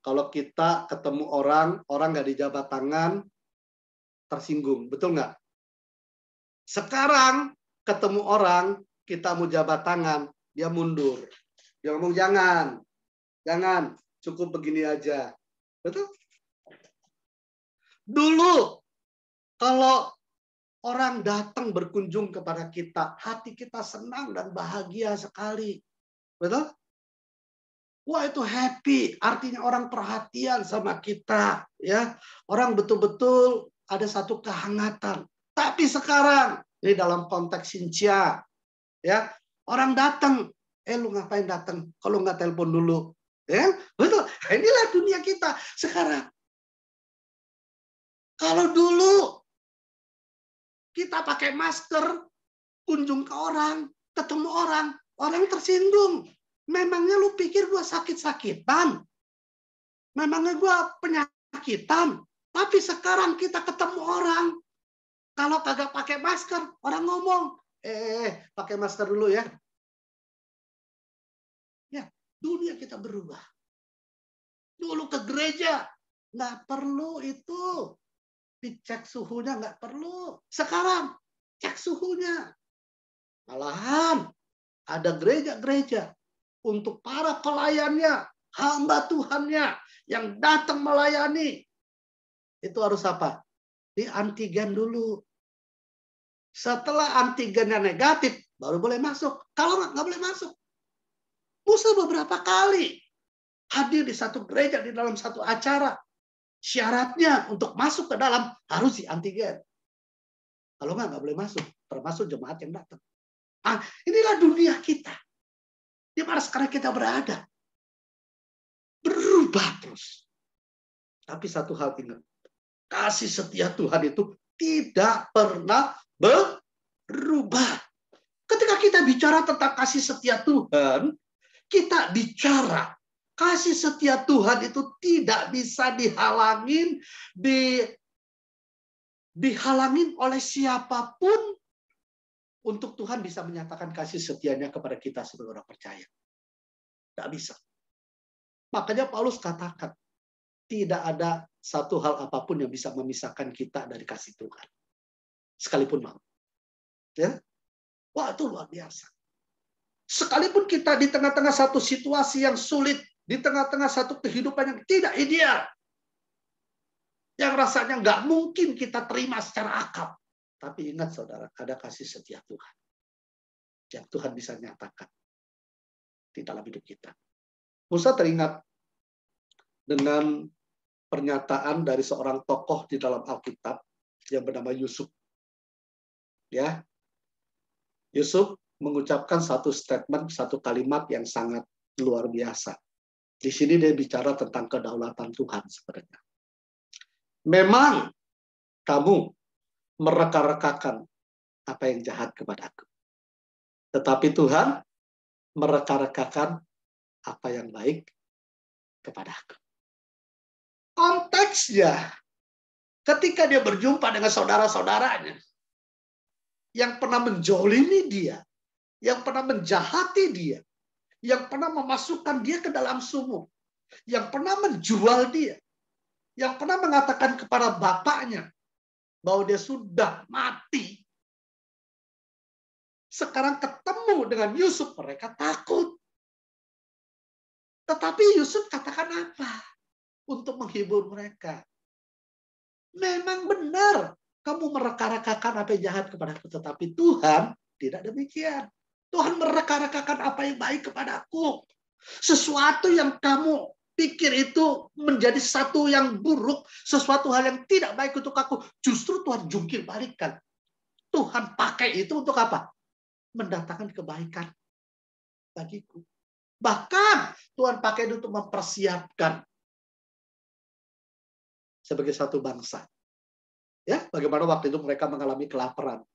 kalau kita ketemu orang nggak dijabat tangan, tersinggung, betul nggak? Sekarang ketemu orang, kita mau jabat tangan, dia mundur. Dia ngomong jangan, cukup begini aja. Betul? Dulu, kalau orang datang berkunjung kepada kita, hati kita senang dan bahagia sekali. Betul? Wah, itu happy, artinya orang perhatian sama kita. Ya, orang betul-betul ada satu kehangatan. Tapi sekarang, ini dalam konteks Sincia, ya, orang datang, lu ngapain datang? Kalau nggak telepon dulu. Ya, betul. Inilah dunia kita sekarang. Kalau dulu kita pakai masker, kunjung ke orang, ketemu orang tersinggung. Memangnya lu pikir gua sakit-sakitan? Memangnya gua penyakitan? Tapi sekarang kita ketemu orang, kalau kagak pakai masker, orang ngomong, pakai masker dulu ya. Ya, dunia kita berubah. Dulu ke gereja, nggak perlu itu. Dicek suhunya nggak perlu. Sekarang cek suhunya. Malahan ada gereja-gereja untuk para pelayannya, hamba Tuhannya yang datang melayani. Itu harus apa? Di antigen dulu. Setelah antigennya negatif, baru boleh masuk. Kalau nggak boleh masuk. Musa beberapa kali hadir di satu gereja, di dalam satu acara. Syaratnya untuk masuk ke dalam harus di antigen. Kalau nggak boleh masuk, termasuk jemaat yang datang. Inilah dunia kita. Di mana sekarang kita berada. Berubah terus. Tapi satu hal ingat. Kasih setia Tuhan itu tidak pernah berubah. Ketika kita bicara tentang kasih setia Tuhan, kita bicara kasih setia Tuhan itu tidak bisa dihalangin oleh siapapun untuk Tuhan bisa menyatakan kasih setianya kepada kita sebagai orang percaya. Tidak bisa. Makanya Paulus katakan, tidak ada satu hal apapun yang bisa memisahkan kita dari kasih Tuhan. Sekalipun mau. Ya? Wah, itu luar biasa. Sekalipun kita di tengah-tengah satu situasi yang sulit, di tengah-tengah satu kehidupan yang tidak ideal, yang rasanya nggak mungkin kita terima secara akal. Tapi ingat saudara, ada kasih setia Tuhan. Yang Tuhan bisa nyatakan di dalam hidup kita. Musa teringat dengan pernyataan dari seorang tokoh di dalam Alkitab yang bernama Yusuf. Ya, Yusuf mengucapkan satu statement, satu kalimat yang sangat luar biasa. Di sini dia bicara tentang kedaulatan Tuhan sebenarnya. Memang kamu mereka-rekakan apa yang jahat kepadaku. Tetapi Tuhan mereka-rekakan apa yang baik kepadaku. Konteksnya, ketika dia berjumpa dengan saudara-saudaranya, yang pernah menjolimi dia, yang pernah menjahati dia, yang pernah memasukkan dia ke dalam sumur, yang pernah menjual dia, yang pernah mengatakan kepada bapaknya bahwa dia sudah mati. Sekarang ketemu dengan Yusuf, mereka takut. Tetapi Yusuf katakan apa? Untuk menghibur mereka. Memang benar, kamu mereka-rekakan apa yang jahat kepadaku, tetapi Tuhan tidak demikian. Tuhan mereka-rekakan apa yang baik kepadaku. Sesuatu yang kamu pikir itu menjadi satu yang buruk, sesuatu hal yang tidak baik untuk aku, justru Tuhan jungkir balikan. Tuhan pakai itu untuk apa? Mendatangkan kebaikan bagiku. Bahkan Tuhan pakai itu untuk mempersiapkan sebagai satu bangsa. Ya, bagaimana waktu itu mereka mengalami kelaparan.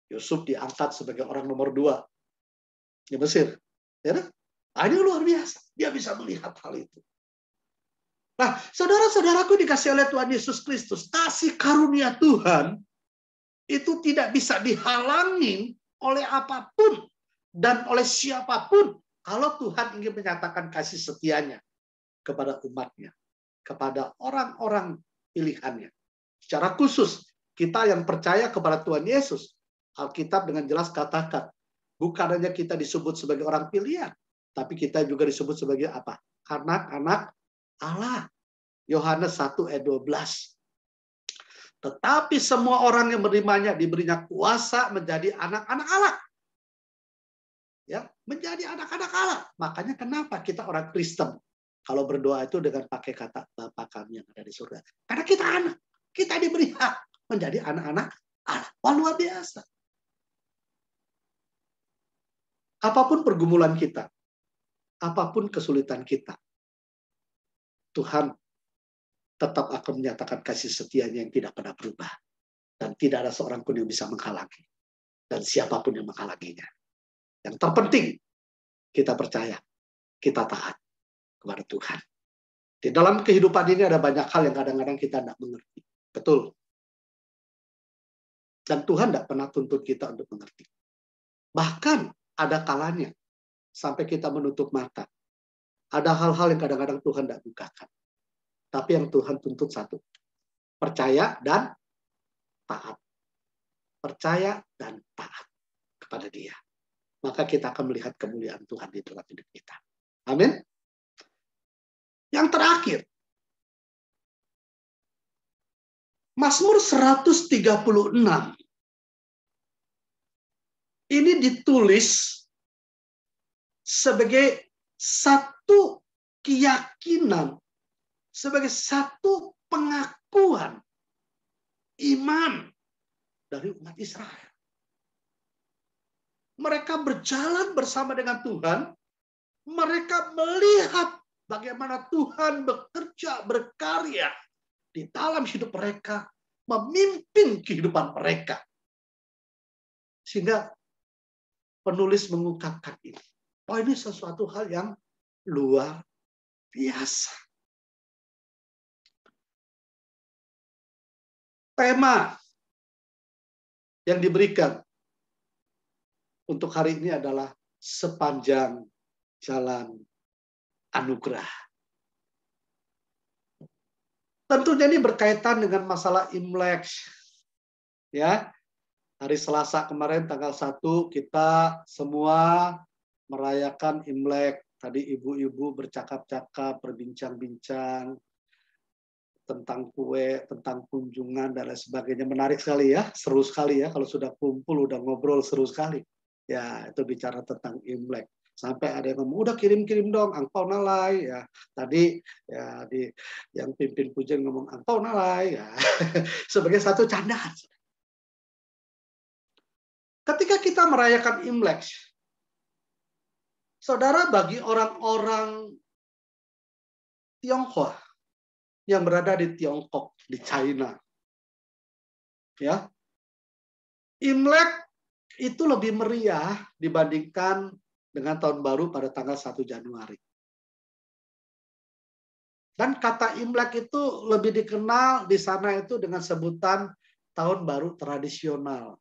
Yusuf diangkat sebagai orang nomor 2 di Mesir. Ya, ini luar biasa. Dia bisa melihat hal itu. Nah, saudara-saudaraku dikasih oleh Tuhan Yesus Kristus, kasih karunia Tuhan itu tidak bisa dihalangi oleh apapun dan oleh siapapun kalau Tuhan ingin menyatakan kasih setianya kepada umatnya, kepada orang-orang pilihannya. Secara khusus, kita yang percaya kepada Tuhan Yesus, Alkitab dengan jelas katakan, bukan hanya kita disebut sebagai orang pilihan, tapi kita juga disebut sebagai apa? Anak-anak Allah. Yohanes 1 ayat 12. Tetapi semua orang yang menerimanya diberinya kuasa menjadi anak-anak Allah. Ya, menjadi anak-anak Allah. Makanya kenapa kita orang Kristen kalau berdoa itu dengan pakai kata Bapa kami yang ada di surga. Karena kita anak. Kita diberi hak menjadi anak-anak Allah. Wah, luar biasa. Apapun pergumulan kita, apapun kesulitan kita, Tuhan tetap akan menyatakan kasih setianya yang tidak pernah berubah. Dan tidak ada seorang pun yang bisa menghalangi. Dan siapapun yang menghalanginya. Yang terpenting, kita percaya, kita taat kepada Tuhan. Di dalam kehidupan ini ada banyak hal yang kadang-kadang kita tidak mengerti. Betul. Dan Tuhan tidak pernah tuntut kita untuk mengerti. Bahkan ada kalanya sampai kita menutup mata. Ada hal-hal yang kadang-kadang Tuhan tidak bukakan. Tapi yang Tuhan tuntut satu. Percaya dan taat. Percaya dan taat kepada Dia. Maka kita akan melihat kemuliaan Tuhan di dalam hidup kita. Amin. Yang terakhir. Mazmur 136. Ini ditulis sebagai satu keyakinan, sebagai satu pengakuan iman dari umat Israel. mereka berjalan bersama dengan Tuhan, mereka melihat bagaimana Tuhan bekerja, berkarya di dalam hidup mereka, memimpin kehidupan mereka. Sehingga penulis mengungkapkan ini. Oh, ini sesuatu hal yang luar biasa. Tema yang diberikan untuk hari ini adalah sepanjang jalan anugerah. Tentunya ini berkaitan dengan masalah Imlek. Ya, hari Selasa kemarin tanggal 1 kita semua merayakan Imlek. Tadi ibu-ibu bercakap-cakap, berbincang-bincang tentang kue, tentang kunjungan dan lain sebagainya. Menarik sekali ya, seru sekali ya kalau sudah kumpul, udah ngobrol seru sekali. Ya, itu bicara tentang Imlek. Sampai ada yang ngomong, udah kirim-kirim dong angpau nalai. Ya, tadi ya yang pimpin pujian ngomong angpau nalai ya. Sebagai satu candaan. Ketika kita merayakan Imlek, saudara, bagi orang-orang Tionghoa yang berada di Tiongkok, di China, ya, Imlek itu lebih meriah dibandingkan dengan tahun baru pada tanggal 1 Januari. Dan kata Imlek itu lebih dikenal di sana itu dengan sebutan tahun baru tradisional.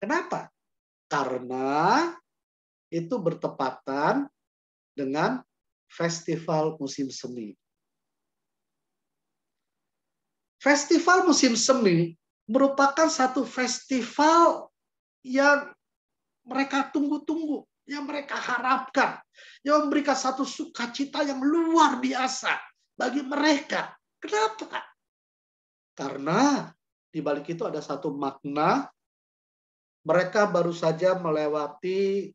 Kenapa? Karena itu bertepatan dengan festival musim semi. Festival musim semi merupakan satu festival yang mereka tunggu-tunggu, yang mereka harapkan, yang memberikan satu sukacita yang luar biasa bagi mereka. Kenapa? Karena di balik itu ada satu makna, mereka baru saja melewati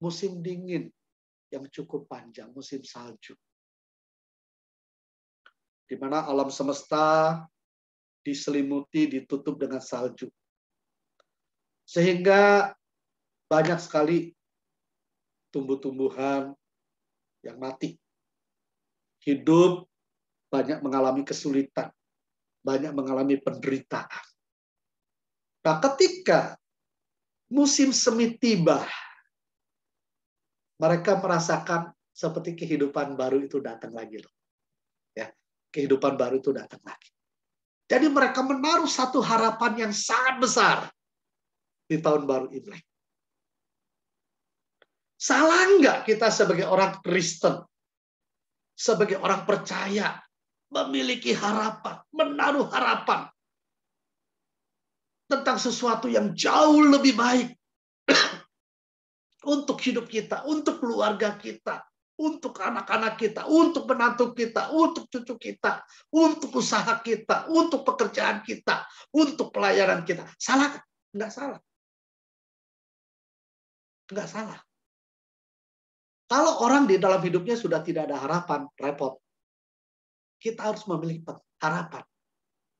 musim dingin yang cukup panjang, musim salju. Di mana alam semesta diselimuti, ditutup dengan salju. Sehingga banyak sekali tumbuh-tumbuhan yang mati. Hidup banyak mengalami kesulitan, banyak mengalami penderitaan. Nah, ketika musim semi tiba, mereka merasakan seperti kehidupan baru itu datang lagi loh. Ya, kehidupan baru itu datang lagi. Jadi mereka menaruh satu harapan yang sangat besar di tahun baru Imlek. Salah nggak kita sebagai orang Kristen, sebagai orang percaya, memiliki harapan, menaruh harapan tentang sesuatu yang jauh lebih baik untuk hidup kita, untuk keluarga kita, untuk anak-anak kita, untuk menantu kita, untuk cucu kita, untuk usaha kita, untuk pekerjaan kita, untuk pelayanan kita. Salah? Enggak salah. Enggak salah. Kalau orang di dalam hidupnya sudah tidak ada harapan, repot. Kita harus memiliki harapan.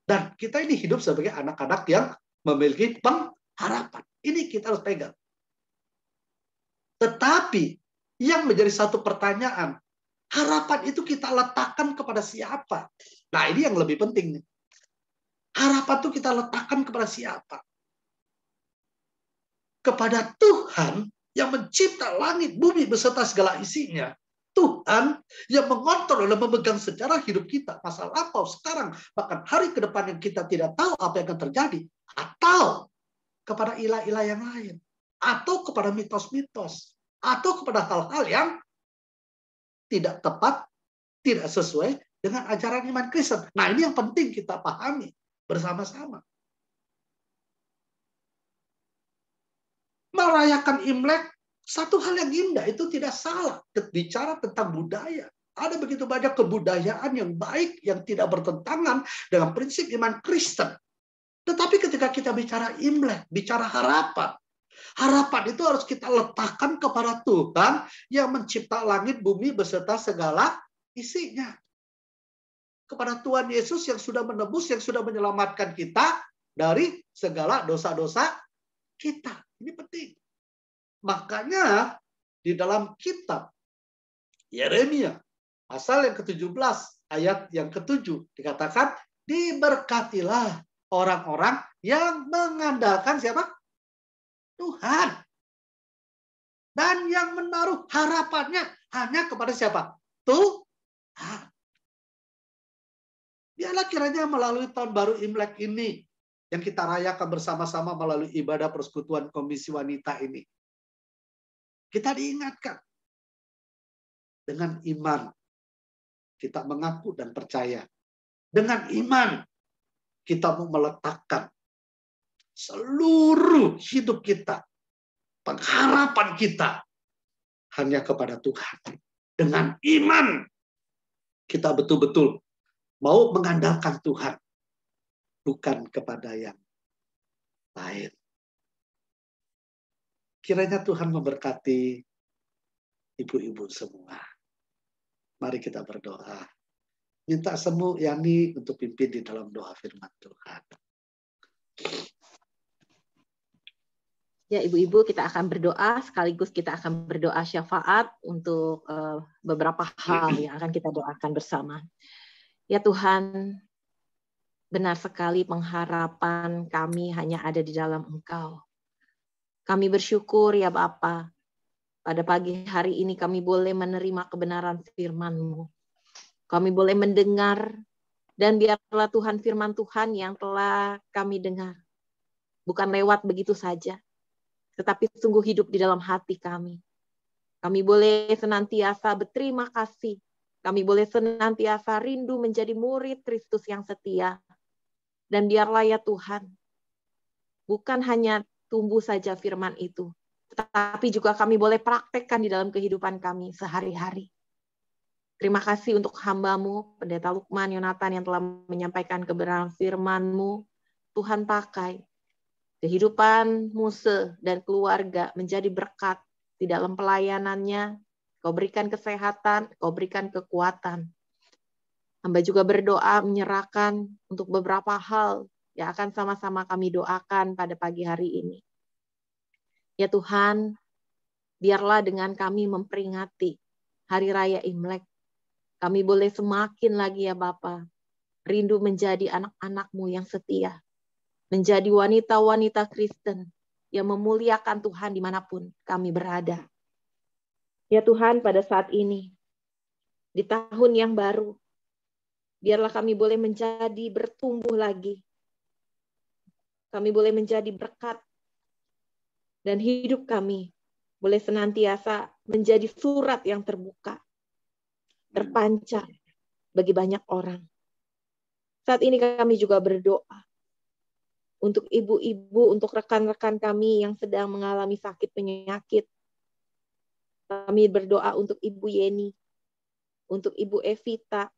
Dan kita ini hidup sebagai anak-anak yang memiliki pengharapan. Ini kita harus pegang. Tetapi yang menjadi satu pertanyaan, harapan itu kita letakkan kepada siapa? Nah, ini yang lebih penting. Harapan itu kita letakkan kepada siapa? Kepada Tuhan yang mencipta langit, bumi, beserta segala isinya. Tuhan yang mengontrol dan memegang sejarah hidup kita. Masa lampau, sekarang, bahkan hari ke depan yang kita tidak tahu apa yang akan terjadi. Atau kepada ilah-ilah yang lain. Atau kepada mitos-mitos. Atau kepada hal-hal yang tidak tepat, tidak sesuai dengan ajaran iman Kristen. Nah, ini yang penting kita pahami bersama-sama. Merayakan Imlek, satu hal yang indah, itu tidak salah. Bicara tentang budaya. Ada begitu banyak kebudayaan yang baik, yang tidak bertentangan dengan prinsip iman Kristen. Tetapi ketika kita bicara Imlek, bicara harapan, harapan itu harus kita letakkan kepada Tuhan yang mencipta langit, bumi, beserta segala isinya. Kepada Tuhan Yesus yang sudah menebus, yang sudah menyelamatkan kita dari segala dosa-dosa kita. Ini penting. Makanya di dalam kitab Yeremia pasal yang ke-17 ayat yang ke-7 dikatakan, diberkatilah orang-orang yang mengandalkan siapa? Tuhan. Dan yang menaruh harapannya hanya kepada siapa? Tuhan. Biarlah kiranya melalui tahun baru Imlek ini, yang kita rayakan bersama-sama melalui ibadah persekutuan Komisi Wanita ini, kita diingatkan dengan iman. Kita mengaku dan percaya. Dengan iman, kita mau meletakkan seluruh hidup kita, pengharapan kita hanya kepada Tuhan. Dengan iman, kita betul-betul mau mengandalkan Tuhan, bukan kepada yang lain. Kiranya Tuhan memberkati ibu-ibu semua. Mari kita berdoa. Minta semu Yani untuk pimpin di dalam doa firman Tuhan. Ya, ibu-ibu, kita akan berdoa, sekaligus kita akan berdoa syafaat untuk beberapa hal yang akan kita doakan bersama. Ya Tuhan, benar sekali pengharapan kami hanya ada di dalam Engkau. Kami bersyukur ya Bapa, pada pagi hari ini kami boleh menerima kebenaran firman-Mu. Kami boleh mendengar, dan biarlah Tuhan firman Tuhan yang telah kami dengar, bukan lewat begitu saja, tetapi sungguh hidup di dalam hati kami. Kami boleh senantiasa berterima kasih. Kami boleh senantiasa rindu menjadi murid Kristus yang setia. Dan biarlah ya Tuhan, bukan hanya tumbuh saja firman itu, tetapi juga kami boleh praktekkan di dalam kehidupan kami sehari-hari. Terima kasih untuk hamba-Mu, Pendeta Lukman Yonatan yang telah menyampaikan kebenaran firman-Mu. Tuhan pakai kehidupan Muse dan keluarga menjadi berkat di dalam pelayanannya. Kau berikan kesehatan, Kau berikan kekuatan. Hamba juga berdoa menyerahkan untuk beberapa hal yang akan sama-sama kami doakan pada pagi hari ini. Ya Tuhan, biarlah dengan kami memperingati Hari Raya Imlek, kami boleh semakin lagi ya Bapa, rindu menjadi anak-anak-Mu yang setia, menjadi wanita-wanita Kristen yang memuliakan Tuhan dimanapun kami berada. Ya Tuhan, pada saat ini, di tahun yang baru, biarlah kami boleh menjadi bertumbuh lagi. Kami boleh menjadi berkat. Dan hidup kami boleh senantiasa menjadi surat yang terbuka, terpancar bagi banyak orang. Saat ini kami juga berdoa untuk ibu-ibu, untuk rekan-rekan kami yang sedang mengalami sakit penyakit. Kami berdoa untuk Ibu Yeni, untuk Ibu Evita.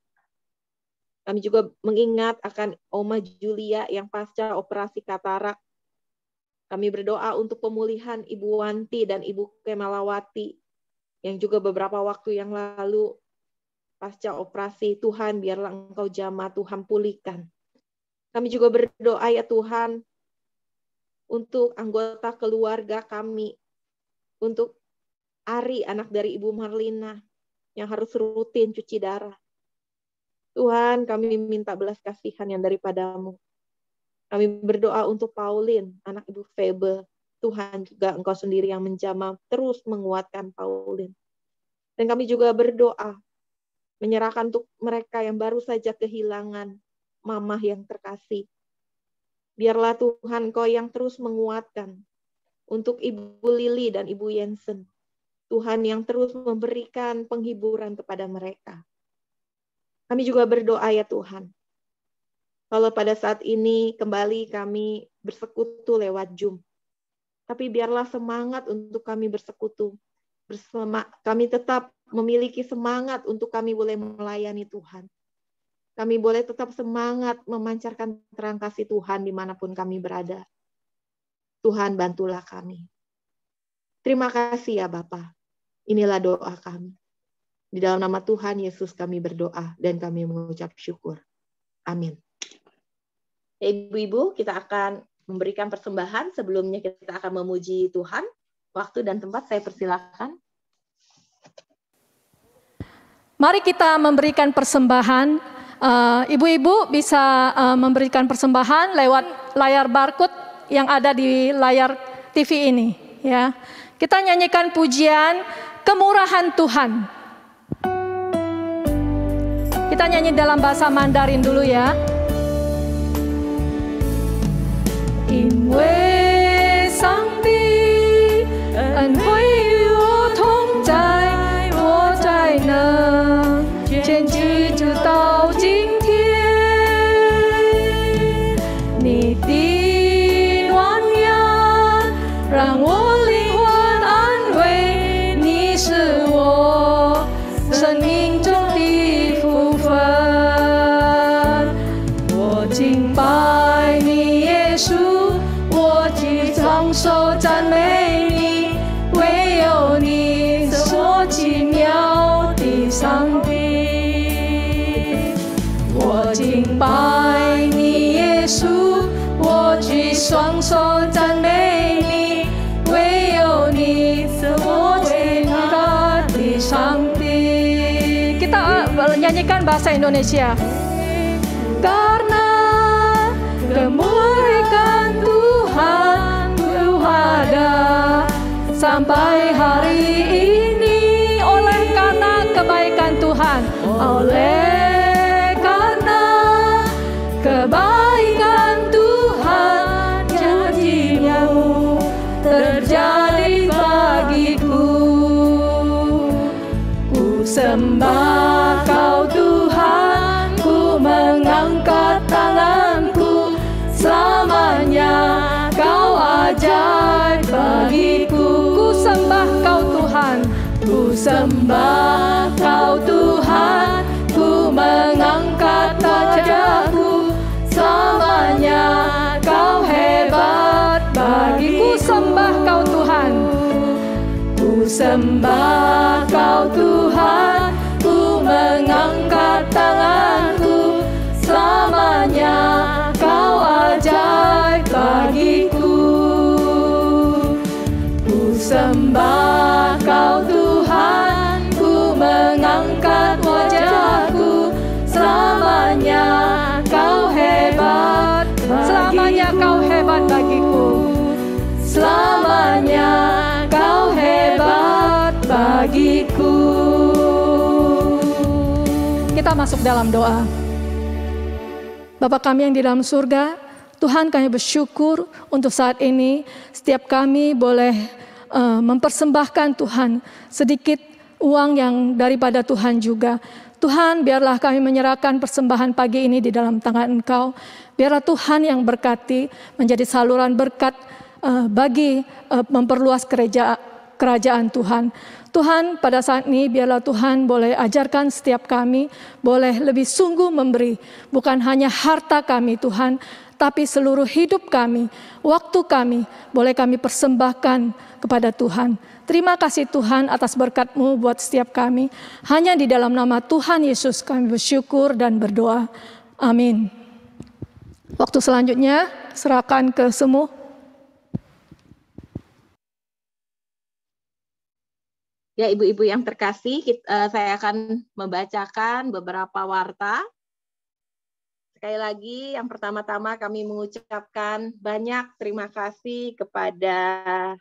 Kami juga mengingat akan Oma Julia yang pasca operasi katarak. Kami berdoa untuk pemulihan Ibu Wanti dan Ibu Kemalawati yang juga beberapa waktu yang lalu pasca operasi. Tuhan, biarlah Engkau jamah, Tuhan pulihkan. Kami juga berdoa ya Tuhan untuk anggota keluarga kami, untuk Ari, anak dari Ibu Marlina yang harus rutin cuci darah. Tuhan, kami minta belas kasihan yang daripada-Mu. Kami berdoa untuk Pauline, anak Ibu Febe. Tuhan, juga Engkau sendiri yang menjamah, terus menguatkan Pauline. Dan kami juga berdoa, menyerahkan untuk mereka yang baru saja kehilangan mamah yang terkasih. Biarlah Tuhan Engkau yang terus menguatkan untuk Ibu Lili dan Ibu Jensen. Tuhan yang terus memberikan penghiburan kepada mereka. Kami juga berdoa ya Tuhan, kalau pada saat ini kembali kami bersekutu lewat Zoom, tapi biarlah semangat untuk kami bersekutu bersama, kami tetap memiliki semangat untuk kami boleh melayani Tuhan. Kami boleh tetap semangat memancarkan terang kasih Tuhan dimanapun kami berada. Tuhan, bantulah kami. Terima kasih ya Bapa. Inilah doa kami. Di dalam nama Tuhan Yesus kami berdoa dan kami mengucap syukur. Amin. Ibu-ibu, kita akan memberikan persembahan. Sebelumnya kita akan memuji Tuhan. Waktu dan tempat saya persilakan. Mari kita memberikan persembahan. Ibu-ibu bisa memberikan persembahan lewat layar barcode yang ada di layar TV ini. Ya, kita nyanyikan pujian Kemurahan Tuhan. Kita nyanyi dalam bahasa Mandarin dulu ya. Inwe Sangdi An Hui Wo Tong Zai Wo Zai Neng Jian Ji Zhi Dao Jing Tian Ni Di Nuan Yan Ran Wo Ling Huan An Wei Ni Shi Wo Shen Ming Zhong Di Fu Fen Wo Jing Bai Ni Ye Shu 唱首赞美你，唯有你是我奇妙的上帝。我敬拜你，耶稣，我举双手赞美你，唯有你是我最大的上帝。Kita nyanyikan bahasa Indonesia. Karena kemuliaan Tuhan ada sampai hari ini, oleh karena kebaikan Tuhan, oleh karena kebaikan Tuhan, janji-Mu terjadi bagiku. Ku sembah Kau Tuhan, ku mengangkat tanganku, selamanya Kau ajaib bagiku. Ku sembah Kau Tuhan, ku sembah Kau Tuhan, ku mengangkat wajahku, selamanya Kau hebat bagiku. Sembah Kau Tuhan, ku sembah Kau Tuhan, ku mengangkat tanganku, selamanya Kau ajaib bagiku. Ku sembah Kau Tuhan, ku mengangkat wajahku, selamanya Kau hebat bagiku. Selamanya Kau hebat bagiku. Selamanya Kau hebat bagiku. Kita masuk dalam doa. Bapa kami yang di dalam surga, Tuhan, kami bersyukur untuk saat ini setiap kami boleh mempersembahkan Tuhan sedikit uang yang daripada Tuhan juga. Tuhan, biarlah kami menyerahkan persembahan pagi ini di dalam tangan Engkau. Biarlah Tuhan yang berkati menjadi saluran berkat bagi memperluas kerajaan Tuhan. Tuhan, pada saat ini biarlah Tuhan boleh ajarkan setiap kami, boleh lebih sungguh memberi, bukan hanya harta kami Tuhan, tapi seluruh hidup kami, waktu kami, boleh kami persembahkan kepada Tuhan. Terima kasih Tuhan atas berkat-Mu buat setiap kami. Hanya di dalam nama Tuhan Yesus kami bersyukur dan berdoa. Amin. Waktu selanjutnya serahkan ke semua. Ya, ibu-ibu yang terkasih, saya akan membacakan beberapa warta. Sekali lagi, yang pertama-tama kami mengucapkan banyak terima kasih kepada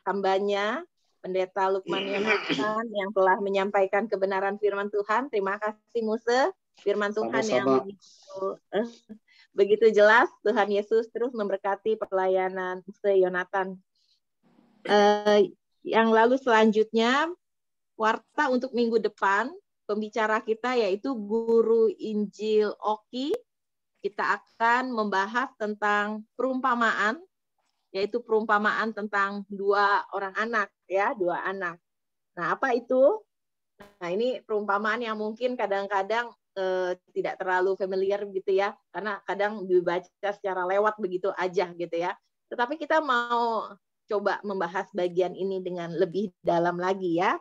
hambanya, Pendeta Lukman Yonatan, yang telah menyampaikan kebenaran firman Tuhan. Terima kasih Muse, firman Tuhan yang begitu jelas. Tuhan Yesus terus memberkati pelayanan Muse Yonatan. Yang lalu selanjutnya, warta untuk minggu depan, pembicara kita yaitu Guru Injil Oki. Kita akan membahas tentang perumpamaan, yaitu perumpamaan tentang dua anak. Nah, apa itu? Nah, ini perumpamaan yang mungkin kadang-kadang tidak terlalu familiar gitu ya, karena kadang dibaca secara lewat begitu aja gitu ya. Tetapi kita mau coba membahas bagian ini dengan lebih dalam lagi ya.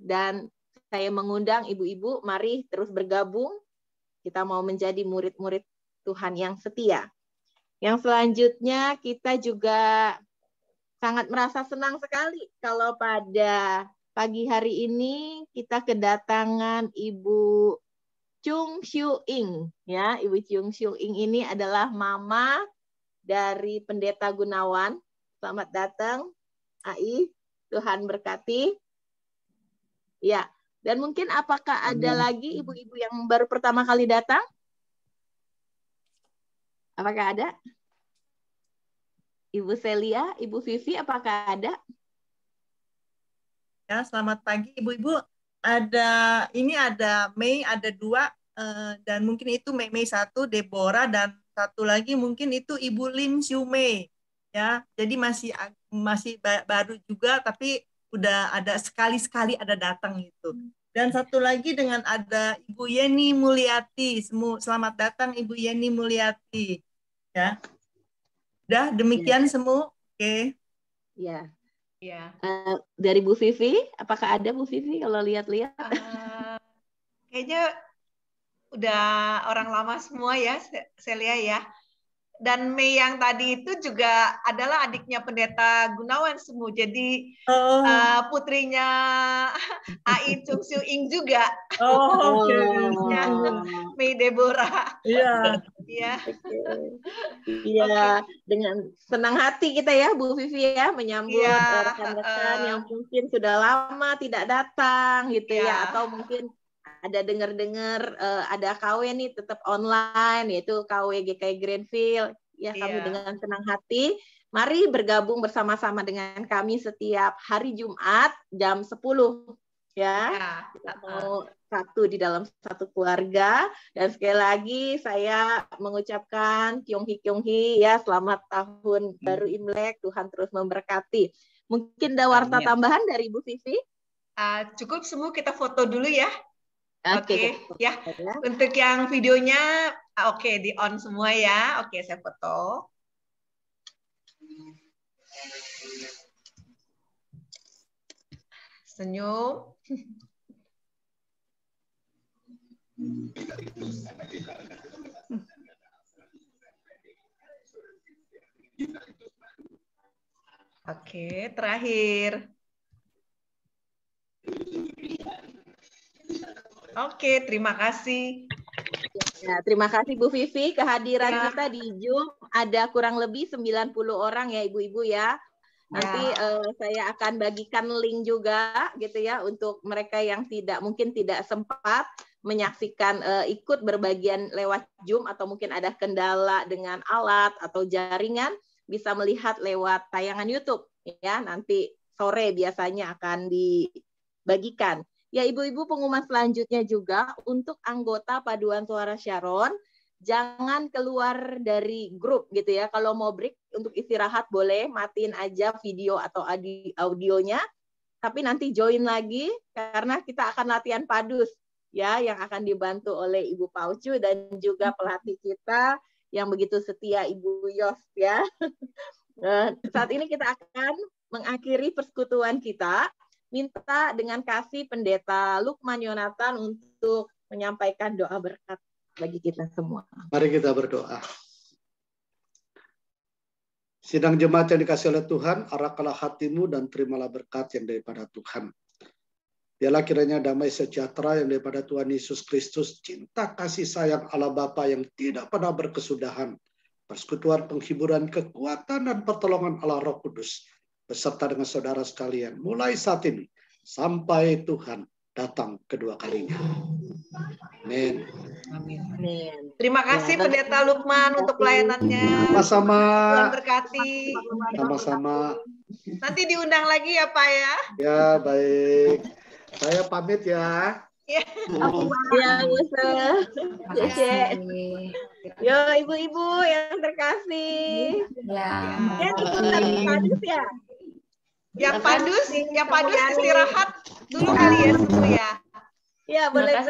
Dan saya mengundang ibu-ibu, mari terus bergabung. Kita mau menjadi murid-murid Tuhan yang setia. Yang selanjutnya kita juga sangat merasa senang sekali kalau pada pagi hari ini kita kedatangan Ibu Chung Shu Ing. Ya, Ibu Chung Shu Ing ini adalah mama dari Pendeta Gunawan. Selamat datang, Ai. Tuhan berkati. Ya, dan mungkin apakah ada lagi ibu-ibu yang baru pertama kali datang? Apakah ada? Ibu Celia, Ibu Vivi, apakah ada? Ya, selamat pagi Ibu-ibu. Ada Mei, ada 2 dan mungkin itu Mei 1, Deborah, dan satu lagi mungkin itu Ibu Lim Siu Mei. Ya, jadi masih baru juga, tapi udah ada sekali-sekali ada datang itu. Dan satu lagi dengan ada Ibu Yeni Mulyati. Selamat datang Ibu Yeni Mulyati. Ya. Udah demikian semua. Oke. Ya. Ya. Dari Bu Vivi, apakah ada Bu Vivi kalau lihat-lihat? Kayaknya udah orang lama semua ya, Celia ya. Dan Mei yang tadi itu juga adalah adiknya Pendeta Gunawan Semu. Jadi putrinya Ai Chung Shu Ing juga. Oh, oke. Ya, Mei Deborah. Iya. Iya. Iya, dengan senang hati kita ya Bu Vivi ya menyambut rekan-rekan yang mungkin sudah lama tidak datang gitu ya, atau mungkin ada dengar-dengar ada KW nih tetap online, yaitu KW GKI Greenfield. Ya, kami dengan senang hati, mari bergabung bersama-sama dengan kami setiap hari Jumat jam 10. Ya, kita mau satu di dalam satu keluarga. Dan sekali lagi saya mengucapkan Tionghi ya, selamat tahun baru Imlek, Tuhan terus memberkati. Mungkin ada warta tambahan dari Bu Vivi? Cukup semua, kita foto dulu ya. Oke, ya. Untuk yang videonya, oke, di on semua ya. Oke, saya foto. Senyum. Oke, terakhir. Oke, terima kasih. Ya, terima kasih Bu Vivi, kehadiran kita di Zoom ada kurang lebih 90 orang ya Ibu-ibu ya. Nanti saya akan bagikan link juga gitu ya untuk mereka yang mungkin tidak sempat menyaksikan ikut berbagian lewat Zoom atau mungkin ada kendala dengan alat atau jaringan, bisa melihat lewat tayangan YouTube ya. Nanti sore biasanya akan dibagikan. Ya, Ibu-ibu, pengumuman selanjutnya juga untuk anggota Paduan Suara Sharon, jangan keluar dari grup gitu ya. Kalau mau break untuk istirahat boleh, matiin aja video atau audionya, tapi nanti join lagi karena kita akan latihan padus ya, yang akan dibantu oleh Ibu Paucu dan juga pelatih kita yang begitu setia, Ibu Yos ya. Saat ini kita akan mengakhiri persekutuan kita. Minta dengan kasih Pendeta Lukman Yonatan untuk menyampaikan doa berkat bagi kita semua. Mari kita berdoa. Sidang jemaat yang dikasihi oleh Tuhan, arahkanlah hatimu dan terimalah berkat yang daripada Tuhan. Biarlah kiranya damai sejahtera yang daripada Tuhan Yesus Kristus, cinta kasih sayang Allah Bapa yang tidak pernah berkesudahan, persekutuan, penghiburan, kekuatan, dan pertolongan Allah Roh Kudus, beserta dengan saudara sekalian, mulai saat ini sampai Tuhan datang kedua kalinya. Amin. Amin. Terima kasih Pendeta Lukman untuk pelayanannya. Sama-sama. Tuhan berkati. Sama-sama. Nanti diundang lagi ya Pak ya. Ya, baik. Saya pamit ya. Ya, Yo, Ibu-ibu yang terkasih. Ya. Yang ikut lagi padus ya. Yang padus istirahat dulu kali ya semua ya. Ya, boleh.